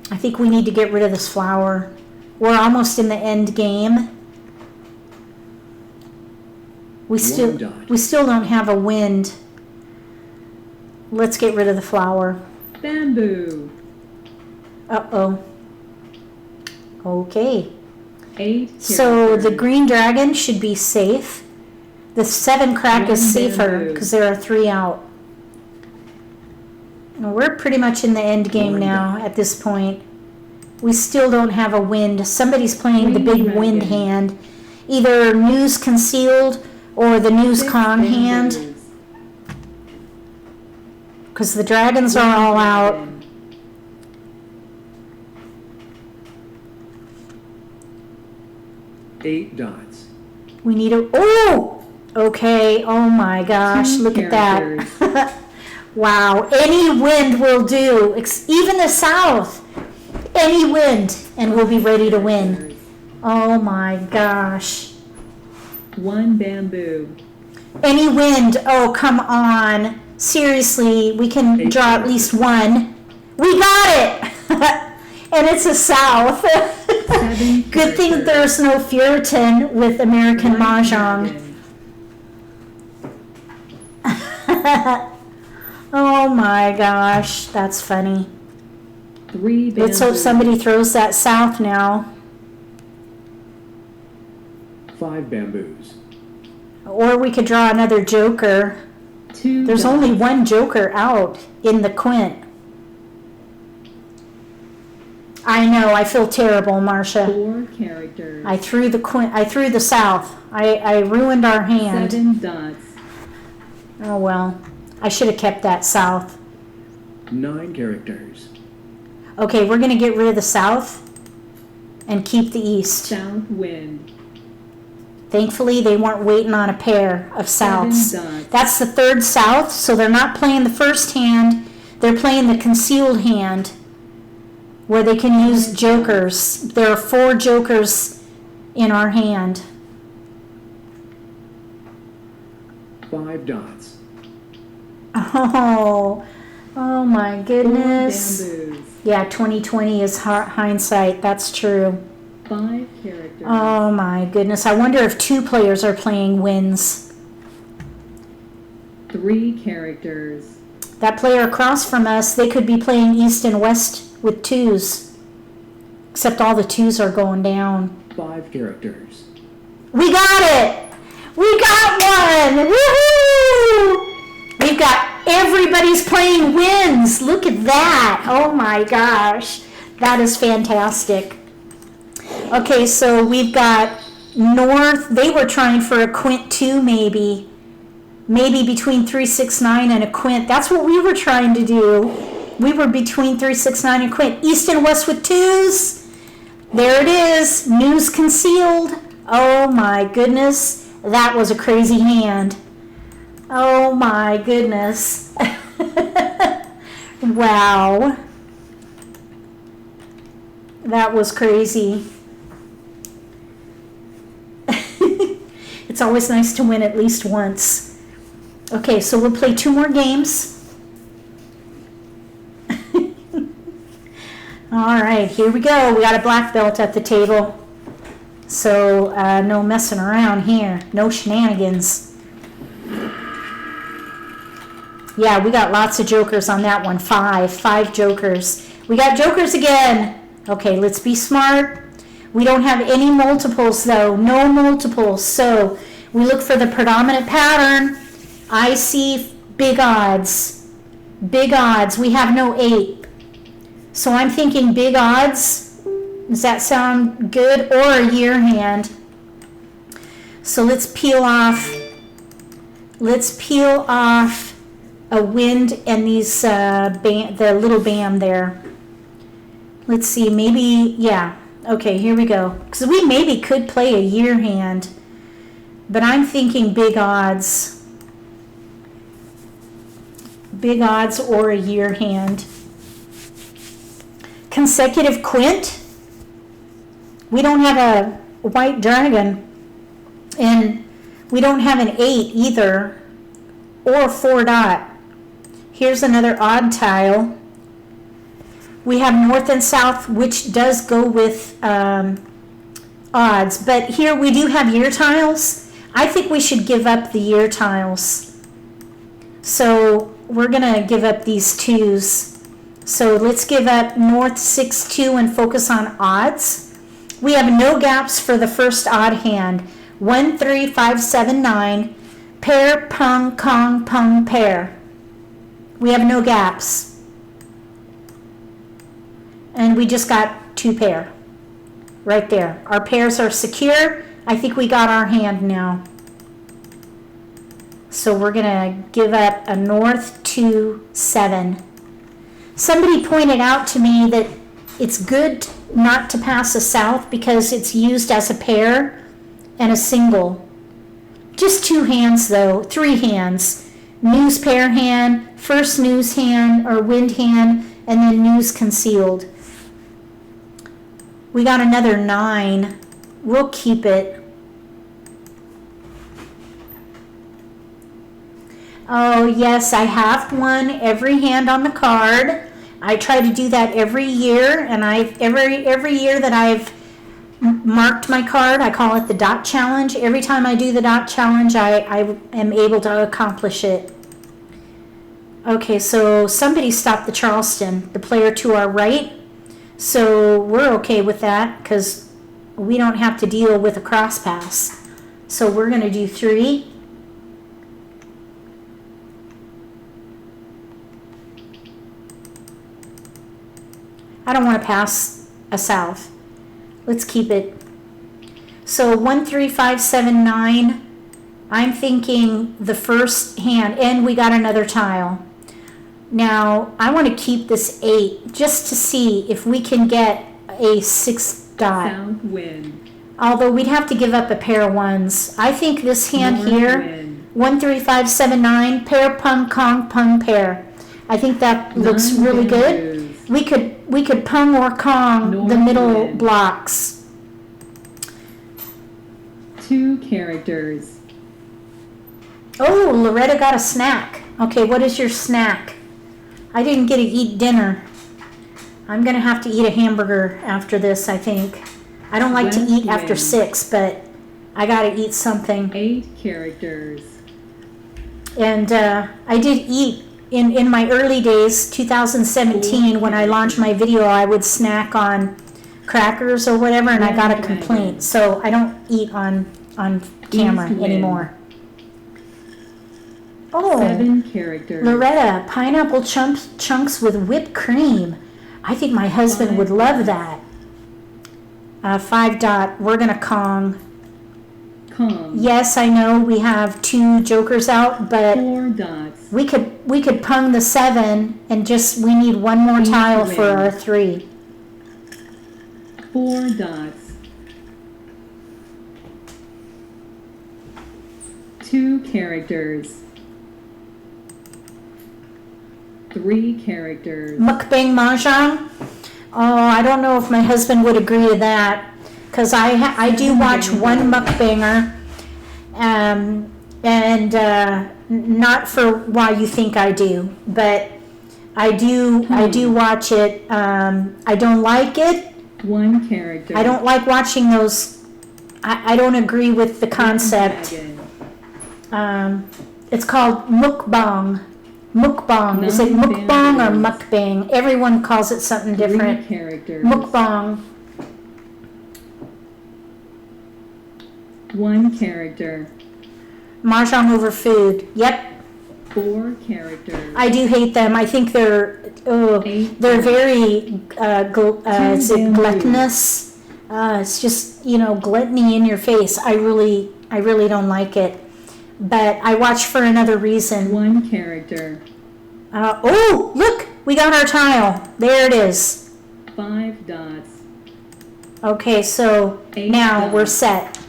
I think we need to get rid of this flower. We're almost in the end game. We still don't have a wind. Let's get rid of the flower. Bamboo. Uh-oh. Okay. 8 So the characters. green dragon should be safe. The 7 crack is 1 safer bamboo. because there are 3 out. And we're pretty much in the end game 1 now at this point. We still don't have a wind. Somebody's playing the Green big wind dragon. hand. Either news concealed or the news 6 con hand. bamboos. Because the dragons are all out. Dragon. 8 dots. We need a... Oh! Okay. Oh my gosh. 2 Look at characters. that. Wow. Any wind will do. Even the south. Any wind. And we'll be ready to win. Oh my gosh. 1 bamboo. Any wind. Oh, come on. Seriously. We can 8 draw at least one. We got it. And it's a south. 7 Good thing characters. there's no Puritan with American Mah White Jongg. dragon. Oh my gosh, that's funny. 3 bamboos. Let's hope somebody throws that south now. 5 bamboos. Or we could draw another joker. 2 There's dots. only one joker out in the quint. I know, I feel terrible, Marcia. 4 characters. I threw the south. I ruined our hand. 7 dots. Oh well. I should have kept that south. 9 characters. Okay, we're gonna get rid of the south and keep the east. South wind. Thankfully, they weren't waiting on a pair of 7 souths. dots. That's the third south, so they're not playing the first hand. They're playing the concealed hand where they can use jokers. There are 4 jokers in our hand. 5 dots. Oh my 4 goodness. bamboos. Yeah, 2020 is hindsight. That's true. 5 characters. Oh my goodness. I wonder if 2 players are playing wins. 3 characters. That player across from us, they could be playing east and west with 2s. Except all the 2s are going down. 5 characters. We got it! We got one! Woohoo! We've got everybody's playing wins. Look at that. Oh my gosh. That is fantastic. Okay, so we've got North, they were trying for a quint too, maybe. Maybe between 369 and a quint. That's what we were trying to do. We were between 369 and quint. East and west with twos. There it is. News concealed. Oh my goodness. That was a crazy hand. Oh my goodness. Wow. That was crazy. It's always nice to win at least once. Okay, so we'll play 2 more games. All right, here we go. We got a black belt at the table. So no messing around here. No shenanigans. Yeah, we got lots of jokers on that one. 5 jokers. We got jokers again. Okay, let's be smart. We don't have any multiples though. No multiples. So we look for the predominant pattern. I see big odds. Big odds. We have no 8. So I'm thinking big odds. Does that sound good? Or a year hand. So let's peel off a wind and these the little bam there. Let's see, maybe, yeah. Okay, here we go. Because we maybe could play a year hand. But I'm thinking big odds. Big odds or a year hand. Consecutive quint. We don't have a white dragon. And we don't have an 8 either. Or 4 dot. Here's another odd tile. We have north and south, which does go with odds. But here we do have year tiles. I think we should give up the year tiles. So we're going to give up these 2s. So let's give up north 6, 2 and focus on odds. We have no gaps for the first odd hand. 1, 3, 5, 7, 9. Pair, pung, kong, pung, pair. We have no gaps. And we just got 2 pair. Right there. Our pairs are secure. I think we got our hand now. So we're going to give up a north 2, 7. Somebody pointed out to me that it's good not to pass a south because it's used as a pair and a single. Just 2 hands though, 3 hands. News pair hand, first news hand or wind hand, and then news concealed. We got another 9. We'll keep it. Oh yes, I have won every hand on the card. I try to do that every year, and every year that I've marked my card, I call it the dot challenge. Every time I do the dot challenge, I am able to accomplish it. Okay, so somebody stopped the Charleston, the player to our right. So we're okay with that because we don't have to deal with a cross pass. So we're going to do 3. I don't want to pass a south. Let's keep it. So 1, 3, 5, 7, 9. I'm thinking the first hand, and we got another tile. Now, I want to keep this 8 just to see if we can get a 6 dot. South wind. Although we'd have to give up a pair of 1s. I think this hand North here, wind. 1, 3, 5, 7, 9, pair, pung, kong, pung, pair. I think that looks 9 really good. bamboos. We could pung or kong North the middle wind. blocks. 2 characters. Oh, Loretta got a snack. Okay, what is your snack? I didn't get to eat dinner. I'm going to have to eat a hamburger after this, I think. I don't like to West eat after wind. 6, but I got to eat something. 8 characters. And I did eat in my early days, 2017, when I launched my video, I would snack on crackers or whatever, and I got a complaint. So I don't eat on camera East wind. anymore. Oh, 7 characters. Loretta, pineapple chunks with whipped cream. I think my husband would love that. 5 dot, we're going to kong. Kong. Yes, I know we have 2 jokers out, but 4 dots. we could pung the 7 and we need one more tile for our 3. 4 dots. 2 characters. 3 characters. Mukbang Mahjong. Oh, I don't know if my husband would agree to that, because I do watch one mukbanger, and not for why you think I do, but I do watch it. I don't like it. 1 character. I don't like watching those. I don't agree with the concept. It's called mukbang. Mukbang. Is it mukbang or mukbang? Everyone calls it something 3 different. characters. Mukbang. 1 character. Mahjong over food. Yep. 4 characters. I do hate them. I think they're very is it gluttonous? It's just gluttony in your face. I really don't like it. But I watch for another reason. 1 character. Oh, look, we got our tile. There it is. 5 dots. Okay, so 8 now dots. we're set.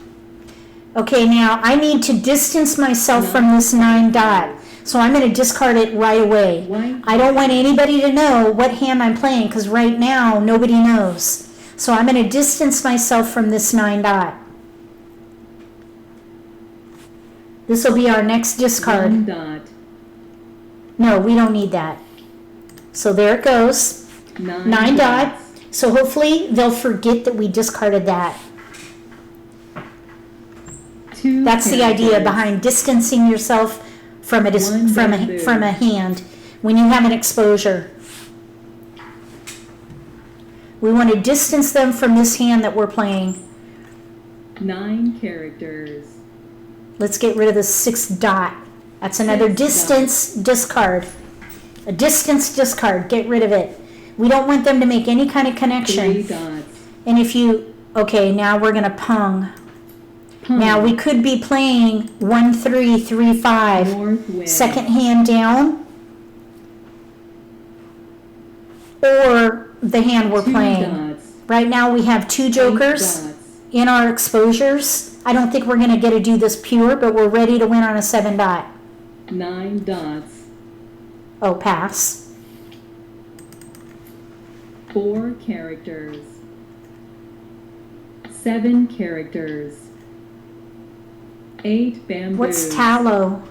Okay, now I need to distance myself from this 9 dot. So I'm going to discard it right away. I don't want anybody to know what hand I'm playing, because right now nobody knows. So I'm going to distance myself from this 9 dot. This will be our next discard. 1 dot. No, we don't need that. So there it goes. 9 dot. So hopefully they'll forget that we discarded that. 2 That's the idea characters. behind distancing yourself from One a hand when you have an exposure. We want to distance them from this hand that we're playing. 9 characters. Let's get rid of the 6 dot. That's another 6 distance discard. A distance discard. Get rid of it. We don't want them to make any kind of 3 connection. dots. And if you, okay, now we're going to pung. Pung. Now we could be playing 1, 3, 3, 5. North wind. Second hand down. Or the hand we're 2 playing. dots. Right now we have 2 jokers 8 dots. in our exposures. I don't think we're going to get to do this pure, but we're ready to win on a 7 dot. 9 dots. Oh, pass. 4 characters. 7 characters. 8 bamboos. What's tallow?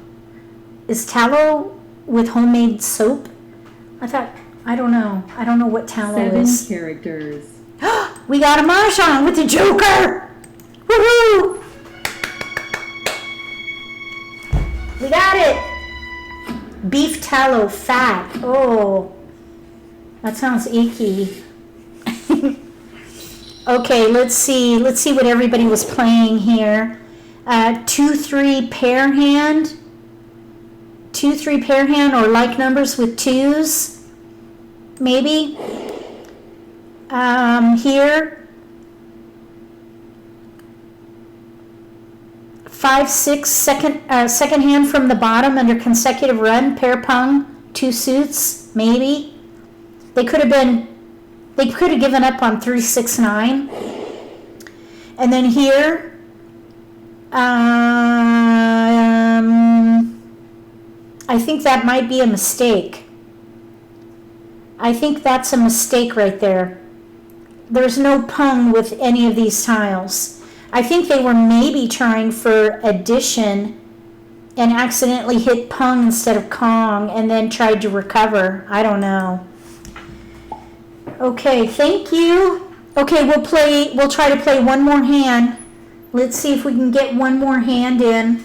Is tallow with homemade soap? I don't know. I don't know what tallow 7 is. characters. We got a Mahjong with the Joker! Woohoo! We got it! Beef tallow fat. Oh, that sounds icky. Okay, let's see what everybody was playing here. 2-3 pair hand. 2-3 pair hand, or like numbers with 2s. Maybe. Here. 5-6 second hand from the bottom under consecutive run, pair pung, 2 suits, maybe. They could have given up on 3-6-9. And then here, I think that might be a mistake. I think that's a mistake right there. There's no pung with any of these tiles. I think they were maybe trying for addition and accidentally hit pung instead of kong and then tried to recover. I don't know. Okay, thank you. Okay, we'll try to play one more hand. Let's see if we can get one more hand in.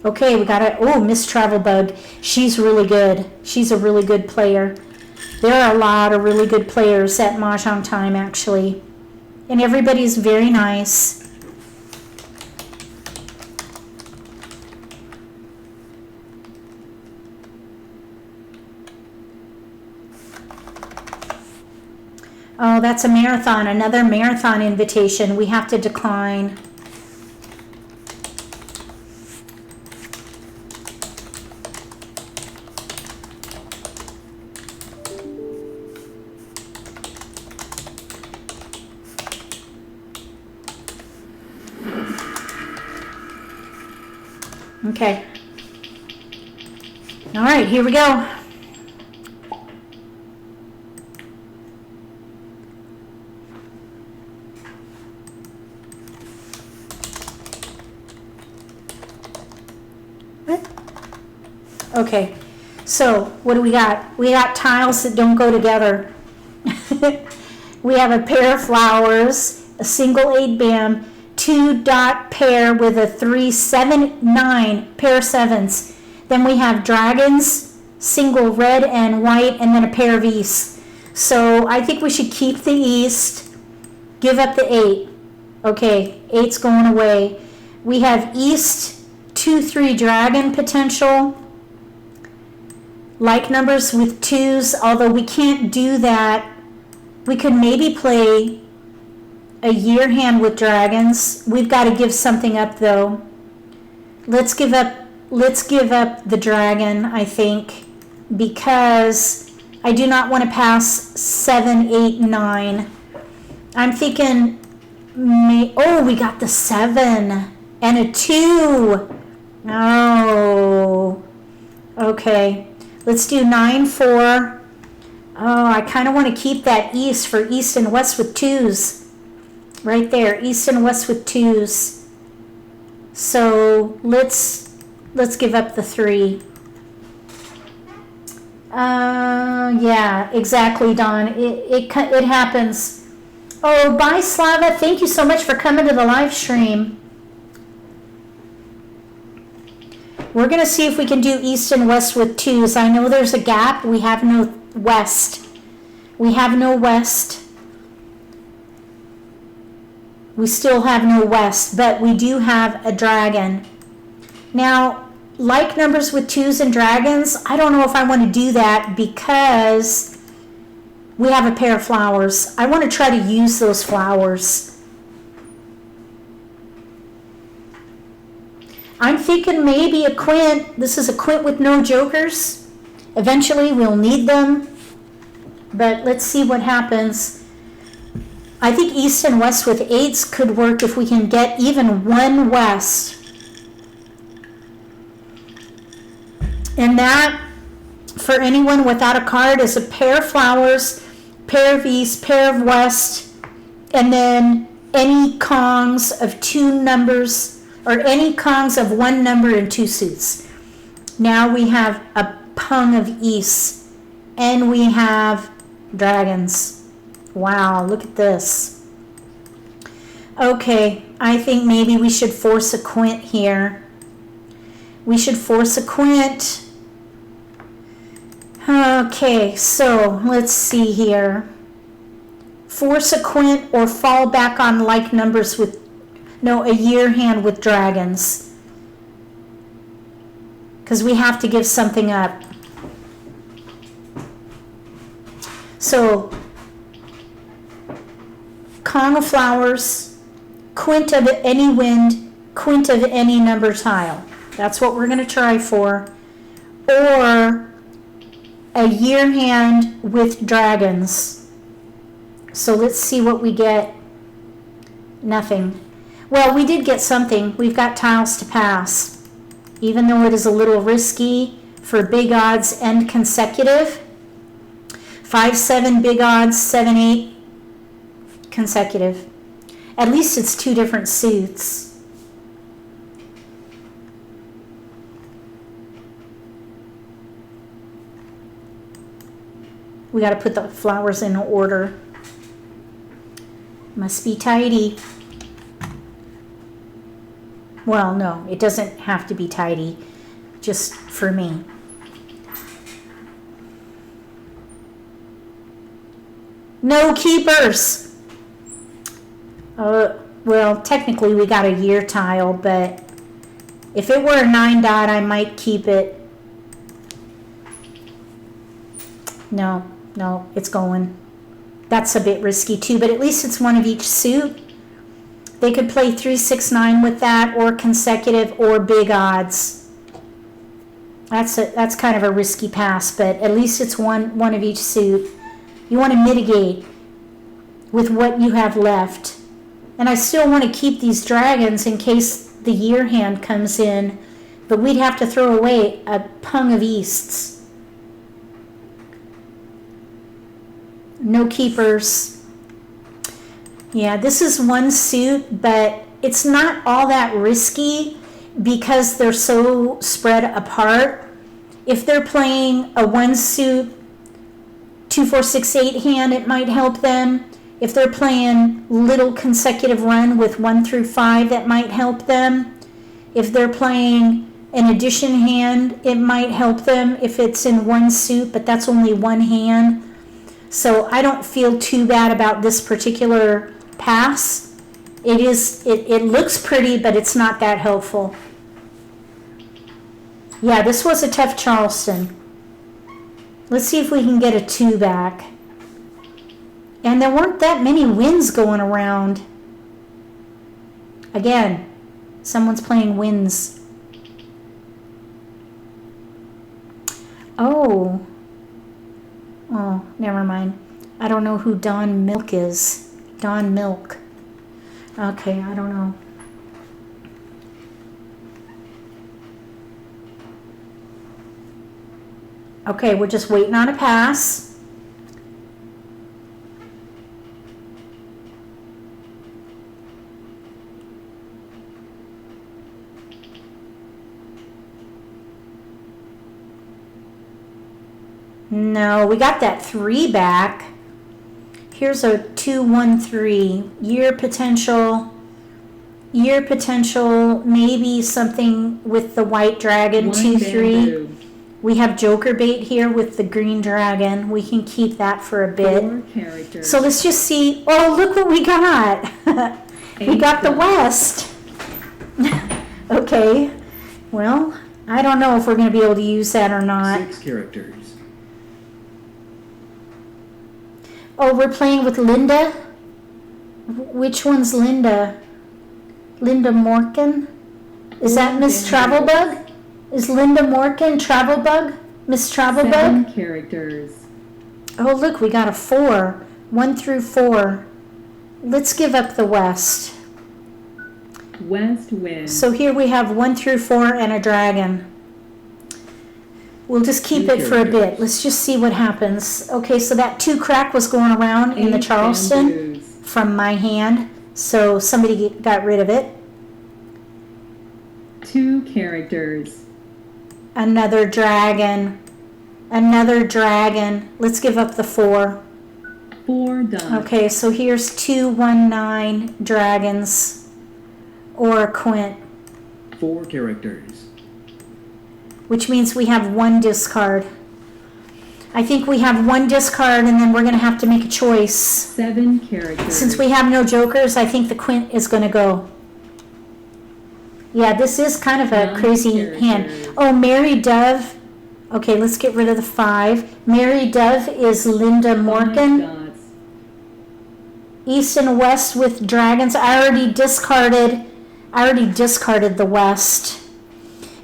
Okay, we got Miss Travel Bug. She's really good. She's a really good player. There are a lot of really good players at Mahjong Time, actually. And everybody's very nice. Oh, that's a marathon, another marathon invitation. We have to decline. Okay. All right, here we go. Okay, so what do we got? We got tiles that don't go together. We have a pair of flowers, a single 8-bam, 2-dot pair with a 3, 7, 9, pair of sevens. Then we have dragons, single red and white, and then a pair of east. So I think we should keep the east, give up the 8. Okay, 8's going away. We have east, 2, 3 dragon potential. Like numbers with 2s, although we can't do that. We could maybe play a year hand with dragons. We've got to give something up though. Let's give up the dragon, I think, because I do not want to pass 7, 8, 9. I'm thinking, oh, we got the 7 and a 2. Oh, okay. Let's do 9, 4. Oh, I kind of want to keep that east for east and west with 2s. Right there, east and west with 2s. So let's give up the 3. Yeah, exactly, Don. It happens. Oh, bye, Slava. Thank you so much for coming to the live stream. We're going to see if we can do east and west with 2s. I know there's a gap. We have no west. We have no west. We still have no west, but we do have a dragon. Now, like numbers with 2s and dragons, I don't know if I want to do that because we have a pair of flowers. I want to try to use those flowers. I'm thinking maybe a quint. This is a quint with no jokers. Eventually we'll need them, but let's see what happens. I think east and west with 8s could work if we can get even one west. And that, for anyone without a card, is a pair of flowers, pair of east, pair of west, and then any kongs of 2 numbers, or any kongs of 1 number and 2 suits. Now we have a pung of east, and we have dragons. Wow, look at this. Okay, I think maybe we should force a quint here. We should force a quint. Okay, so let's see here. Force a quint or fall back on like numbers with, no, a year hand with dragons. Because we have to give something up. So, Kong of flowers, quint of any wind, quint of any number tile. That's what we're going to try for. Or a year hand with dragons. So let's see what we get. Nothing. Well, we did get something. We've got tiles to pass. Even though it is a little risky for big odds and consecutive. 5, 7 big odds, 7, 8 consecutive. At least it's 2 different suits. We got to put the flowers in order. Must be tidy. Well, no, it doesn't have to be tidy, just for me. No keepers. Well, technically we got a year tile, but if it were a 9 dot, I might keep it. No, it's going. That's a bit risky too, but at least it's one of each suit. They could play 3, 6, 9 with that, or consecutive, or big odds. That's kind of a risky pass, but at least it's one of each suit. You want to mitigate with what you have left. And I still want to keep these dragons in case the year hand comes in, but we'd have to throw away a pung of easts. No keepers. Yeah, this is one suit, but it's not all that risky because they're so spread apart. If they're playing a one suit 2, 4, 6, 8 hand, it might help them. If they're playing little consecutive run with 1 through 5, that might help them. If they're playing an addition hand, it might help them if it's in one suit, but that's only one hand. So I don't feel too bad about this particular pass. It looks pretty, but it's not that helpful. Yeah, this was a tough Charleston. Let's see if we can get a 2 back. And there weren't that many wins going around. Again, someone's playing wins. Oh, never mind. I don't know who Don Milk is. Don Milk. Okay, I don't know. Okay, we're just waiting on a pass. No, we got that 3 back. Here's a 2, 1, 3. Year potential, maybe something with the white dragon, 2, 3. We have joker bait here with the green dragon. We can keep that for a bit. 4 characters. So let's just see. Oh, look what we got. We got the West. Okay. Well, I don't know if we're going to be able to use that or not. 6 characters. Oh, we're playing with Linda? Which one's Linda? Linda Morgan? Is that Miss Travelbug? Is Linda Morgan Travelbug? Miss Travelbug? 7 characters. Oh, look, we got a 4. 1 through 4. Let's give up the West. West wins. So here we have 1 through 4 and a dragon. We'll just keep it for a bit. Let's just see what happens. Okay, so that 2 crack was going around in the 8 Charleston bamboos. from my hand. So somebody got rid of it. 2 characters. Another dragon. Another dragon. Let's give up the 4. 4 dots. Okay, so here's 2, 1, 9 dragons. Or a quint. 4 characters. Which means we have 1 discard. I think we have 1 discard and then we're going to have to make a choice. 7 characters. Since we have no jokers, I think the quint is going to go. Yeah, this is kind of a 9 crazy characters. hand. Oh, Mary Dove. Okay, let's get rid of the 5. Mary Dove is Linda 5 Morgan. dots. East and West with dragons. I already discarded the West.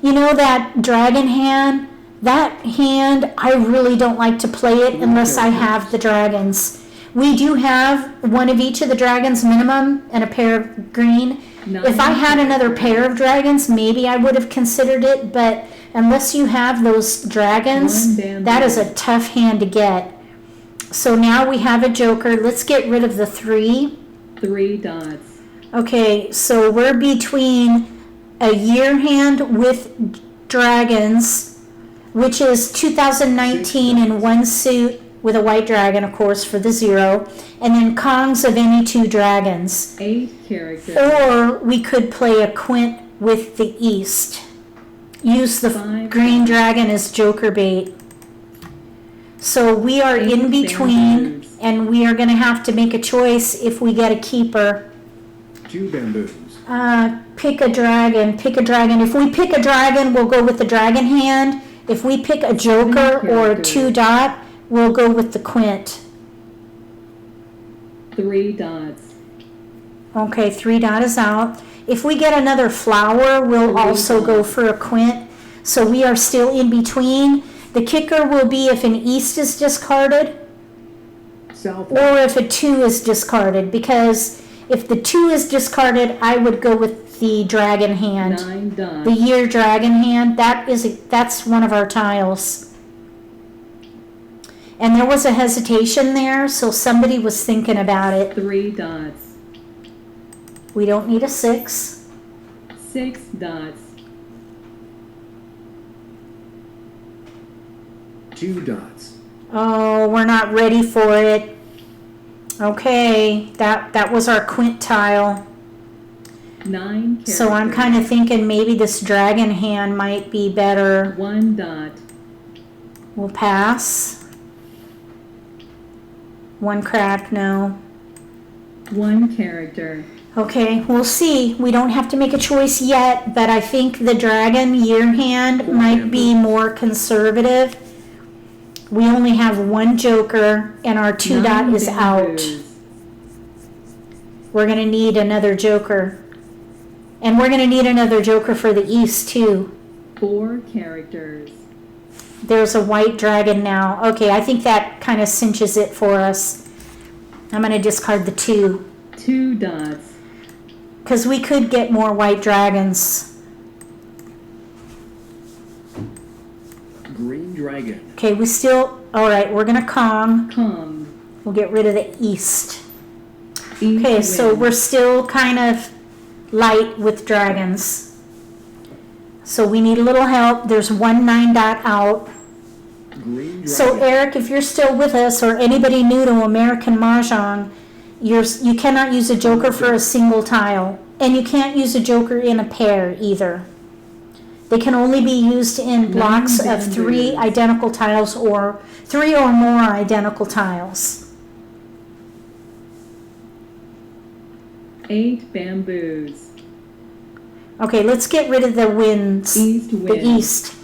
You know that dragon hand? That hand, I really don't like to play it unless I have the dragons. We do have one of each of the dragons minimum and a pair of green. 9 If I had another pair of dragons, maybe I would have considered it, but unless you have those dragons, 1 bamboo. that is a tough hand to get. So now we have a joker. Let's get rid of the 3. 3 dots. Okay, so we're between a year hand with dragons, which is 2019 in 1 suit with a white dragon, of course, for the 0, and then Kongs of any 2 dragons. 8 characters. Or we could play a quint with the East. Use the 5 green dragon as joker bait. So we are 8 in between, bamboos. and we are going to have to make a choice if we get a keeper. 2 bamboos. Pick a dragon. If we pick a dragon, we'll go with the dragon hand. If we pick a joker or a 2 dot, we'll go with the quint. 3 dots. Okay, 3 dot is out. If we get another flower, we'll also go for a quint. So we are still in between. The kicker will be if an east is discarded South. or if a 2 is discarded. Because if the 2 is discarded, I would go with the dragon hand. 9 dots. The year dragon hand, that's one of our tiles. And there was a hesitation there, so somebody was thinking about it. 3 dots. We don't need a 6. 6 dots. 2 dots. Oh, we're not ready for it. Okay, that was our quint tile. 9 characters. So I'm kind of thinking maybe this dragon hand might be better. 1 dot. We'll pass. 1 crack, no. 1 character. Okay, we'll see. We don't have to make a choice yet, but I think the dragon year hand might be more conservative. We only have 1 joker and our 2 dot 9 is out. bamboos. We're going to need another joker. And we're going to need another joker for the east too. 4 characters. There's a white dragon now. Okay, I think that kind of cinches it for us. I'm going to discard the 2. 2 dots. Because we could get more white dragons. Green dragon. Okay, we still... Alright, we're going to calm. Come. We'll get rid of the east. East Okay, so wind. we're still kind of light with dragons. So we need a little help. There's 1 9 dot out. Green dragon. So Eric, if you're still with us, or anybody new to American Mah Jongg, you cannot use a joker for a single tile, and you can't use a joker in a pair either. They can only be used in blocks of 3 bamboos. identical tiles or 3 or more identical tiles. 8 bamboos. Okay, let's get rid of the winds. East The wind. east.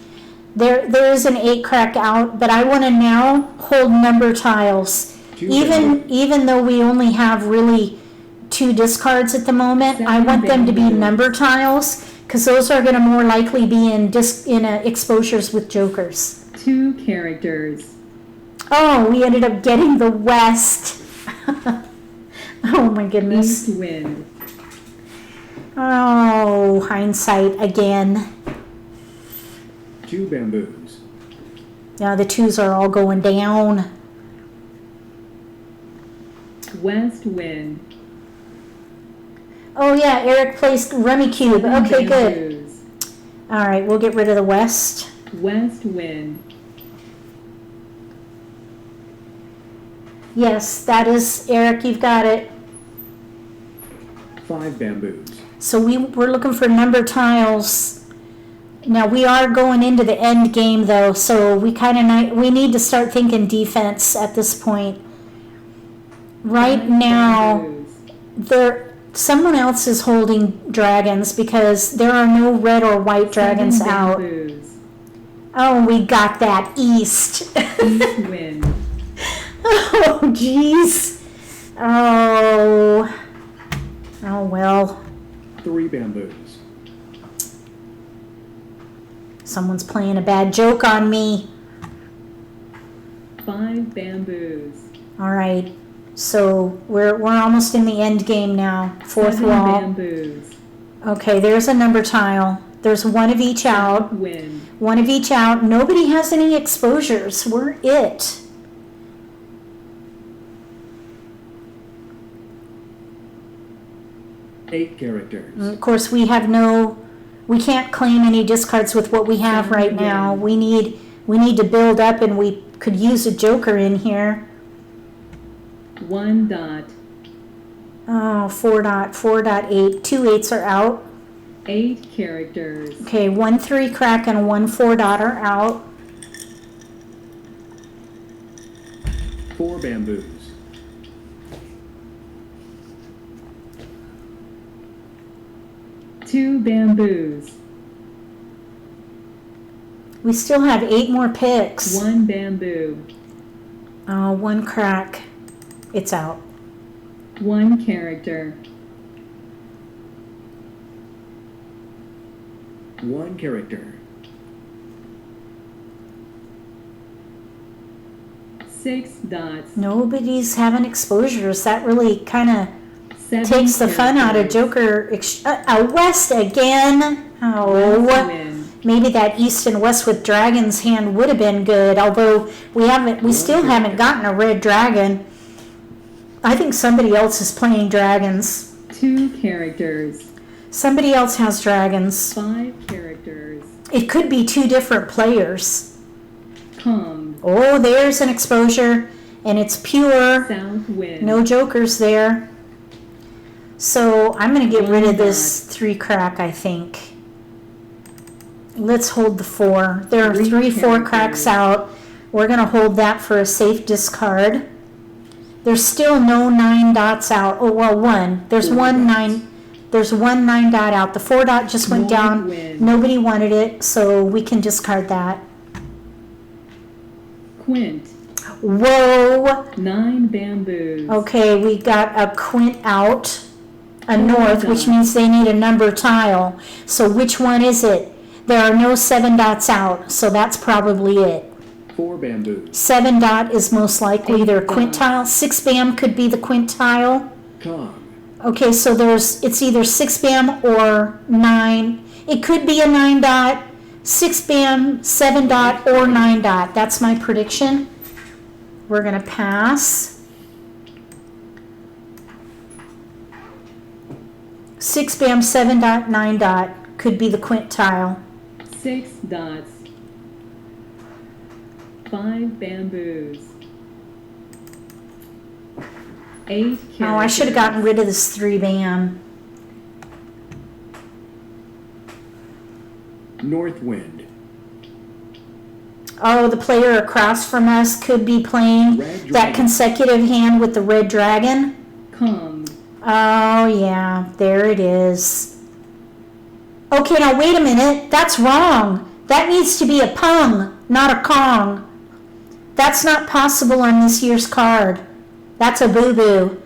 There is an 8 crack out, but I want to now hold number tiles. 2 Even though we only have really 2 discards at the moment, I 7 want them to be bamboos. number tiles because those are going to more likely be in exposures with jokers. 2 characters. Oh, we ended up getting the west. Oh my goodness. East wind. Oh, hindsight again. 2 bamboos. Now the 2s are all going down. West wind. Oh yeah, Eric placed Rummy Cube. 7 Okay, good. bamboos. All right, we'll get rid of the west. West wind. Yes, that is, Eric, you've got it. 5 bamboos. So we're looking for number tiles. Now we are going into the end game though, so we we need to start thinking defense at this point. Right 5 now, bamboos. someone else is holding dragons because there are no red or white 7 dragons out. bamboos. Oh, we got that east. East wind. Oh, jeez. Oh. Oh, well. 3 bamboos. Someone's playing a bad joke on me. 5 bamboos. All right. So we're almost in the end game now. 4th 7 wall. bamboos. Okay, there's a number tile. There's 1 of each out. Wind. 1 of each out. Nobody has any exposures. We're it. Eight characters. Of course, we can't claim any discards with what we have right now. We need to build up, and we could use a joker in here. 1 dot. Oh, 4.8. 2 8s are out. 8 characters. Okay, 1 3 crack and 1 4 dot are out. 4 bamboos. Two bamboos. We still have 8 more picks. 1 bamboo. Oh, 1 crack. It's out. 1 character. 1 character. 6 dots. Nobody's having exposures. That really kind of 7 takes the fun out of characters. Joker. West again. Oh, West win. maybe that East and West with Dragon's hand would have been good. Although we still haven't gotten a red dragon. I think somebody else is playing dragons. 2 characters. Somebody else has dragons. 5 characters. It could be 2 different players. Come. Oh, there's an exposure, and it's pure. South wind. No jokers there. So I'm going to get rid of this 3 crack, I think. Let's hold the 4. There are 3 4 cracks out. We're going to hold that for a safe discard. There's still no 9 dots out. Oh, well, 1. There's 4 one dots. 9. There's 1 9 dot out. The 4 dot just went North down. wind. Nobody wanted it, so we can discard that. Quint. Whoa. 9 bamboos. Okay, we got a quint out, a Four north, which dots. means they need a number tile. So which one is it? There are no 7 dots out, so that's probably it. 4 bamboos. 7 dot is most likely 8 their dots. quintile. 6 bam could be the quintile. Kong. Okay, so it's either 6 bam or 9. It could be a 9 dot, 6 bam, 7 dot, or 9 dot. That's my prediction. We're going to pass. 6 bam, 7 dot, 9 dot could be the quintile. 6 dots. 5 bamboos. 8 characters. Oh, I should have gotten rid of this 3 bam. North wind. Oh, the player across from us could be playing Red that dragon. consecutive hand with the red dragon. Come. Oh, yeah, there it is. Okay, now wait a minute. That's wrong. That needs to be a pung, not a kong. That's not possible on this year's card. That's a boo-boo.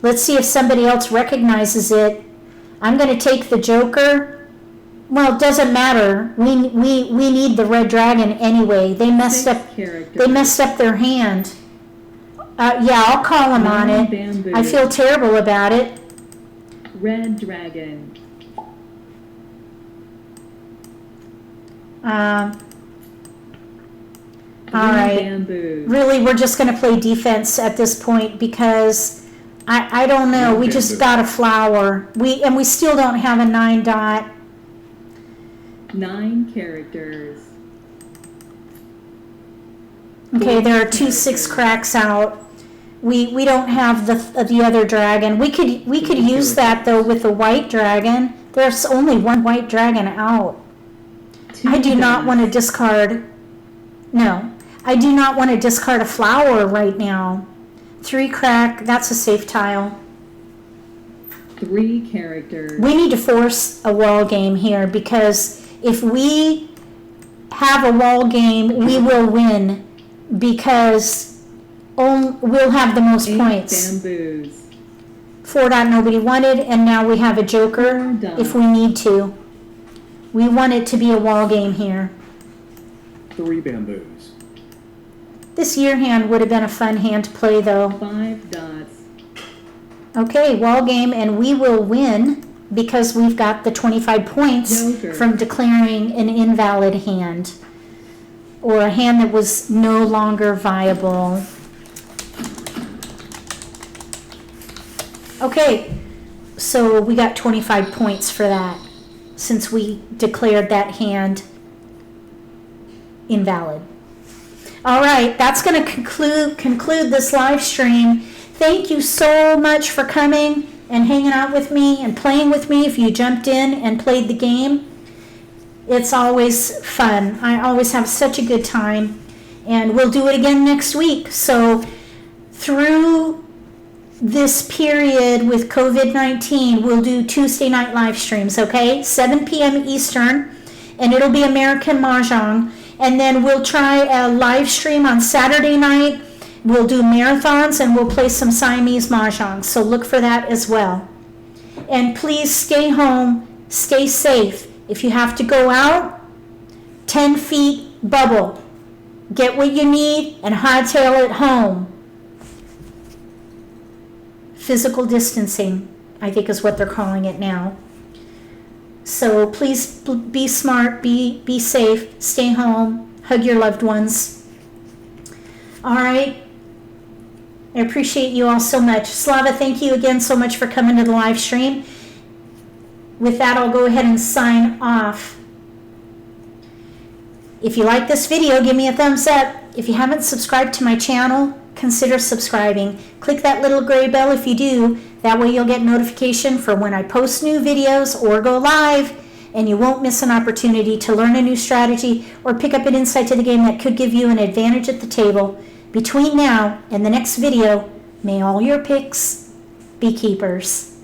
Let's see if somebody else recognizes it. I'm going to take the joker. Well, it doesn't matter. We need the red dragon anyway. They messed 6 up. characters. They messed up their hand. Yeah, I'll call him on 9 it. bamboos. I feel terrible about it. Red dragon. All 3 right. bamboos. Really, we're just going to play defense at this point because I don't know. We just got a flower. We still don't have a 9 dot. 9 characters. Okay, there are 2 6 cracks out. We don't have the other dragon. We could use that though with the white dragon. There's only 1 white dragon out. 2 I do not dots. want to discard. No, I do not want to discard a flower right now. 3 crack. That's a safe tile. 3 characters. We need to force a wall game here because if we have a wall game, we will win because we'll have the most 8 points. bamboos. 4 dot nobody wanted, and now we have a joker 4 dot. if we need to. We want it to be a wall game here. 3 bamboos. This year hand would have been a fun hand to play though. 5 dots. Okay, wall game, and we will win because we've got the 25 points Joker. from declaring an invalid hand or a hand that was no longer viable. Okay, so we got 25 points for that since we declared that hand invalid. All right, that's going to conclude this live stream. Thank you so much for coming and hanging out with me and playing with me if you jumped in and played the game. It's always fun. I always have such a good time. And we'll do it again next week. So through this period with COVID-19, we'll do Tuesday night live streams, okay? 7 p.m. Eastern, and it'll be American Mah Jongg. And then we'll try a live stream on Saturday night We'll do marathons and we'll play some Siamese Mahjong, so look for that as well. And please stay home, stay safe. If you have to go out, 10 feet bubble. Get what you need and hightail it home. Physical distancing, I think is what they're calling it now. So please be smart, be safe, stay home, hug your loved ones. All right. I appreciate you all so much. Slava, thank you again so much for coming to the live stream. With that, I'll go ahead and sign off. If you like this video, give me a thumbs up. If you haven't subscribed to my channel, consider subscribing. Click that little gray bell if you do. That way you'll get notification for when I post new videos or go live, and you won't miss an opportunity to learn a new strategy or pick up an insight to the game that could give you an advantage at the table. Between now and the next video, may all your picks be keepers.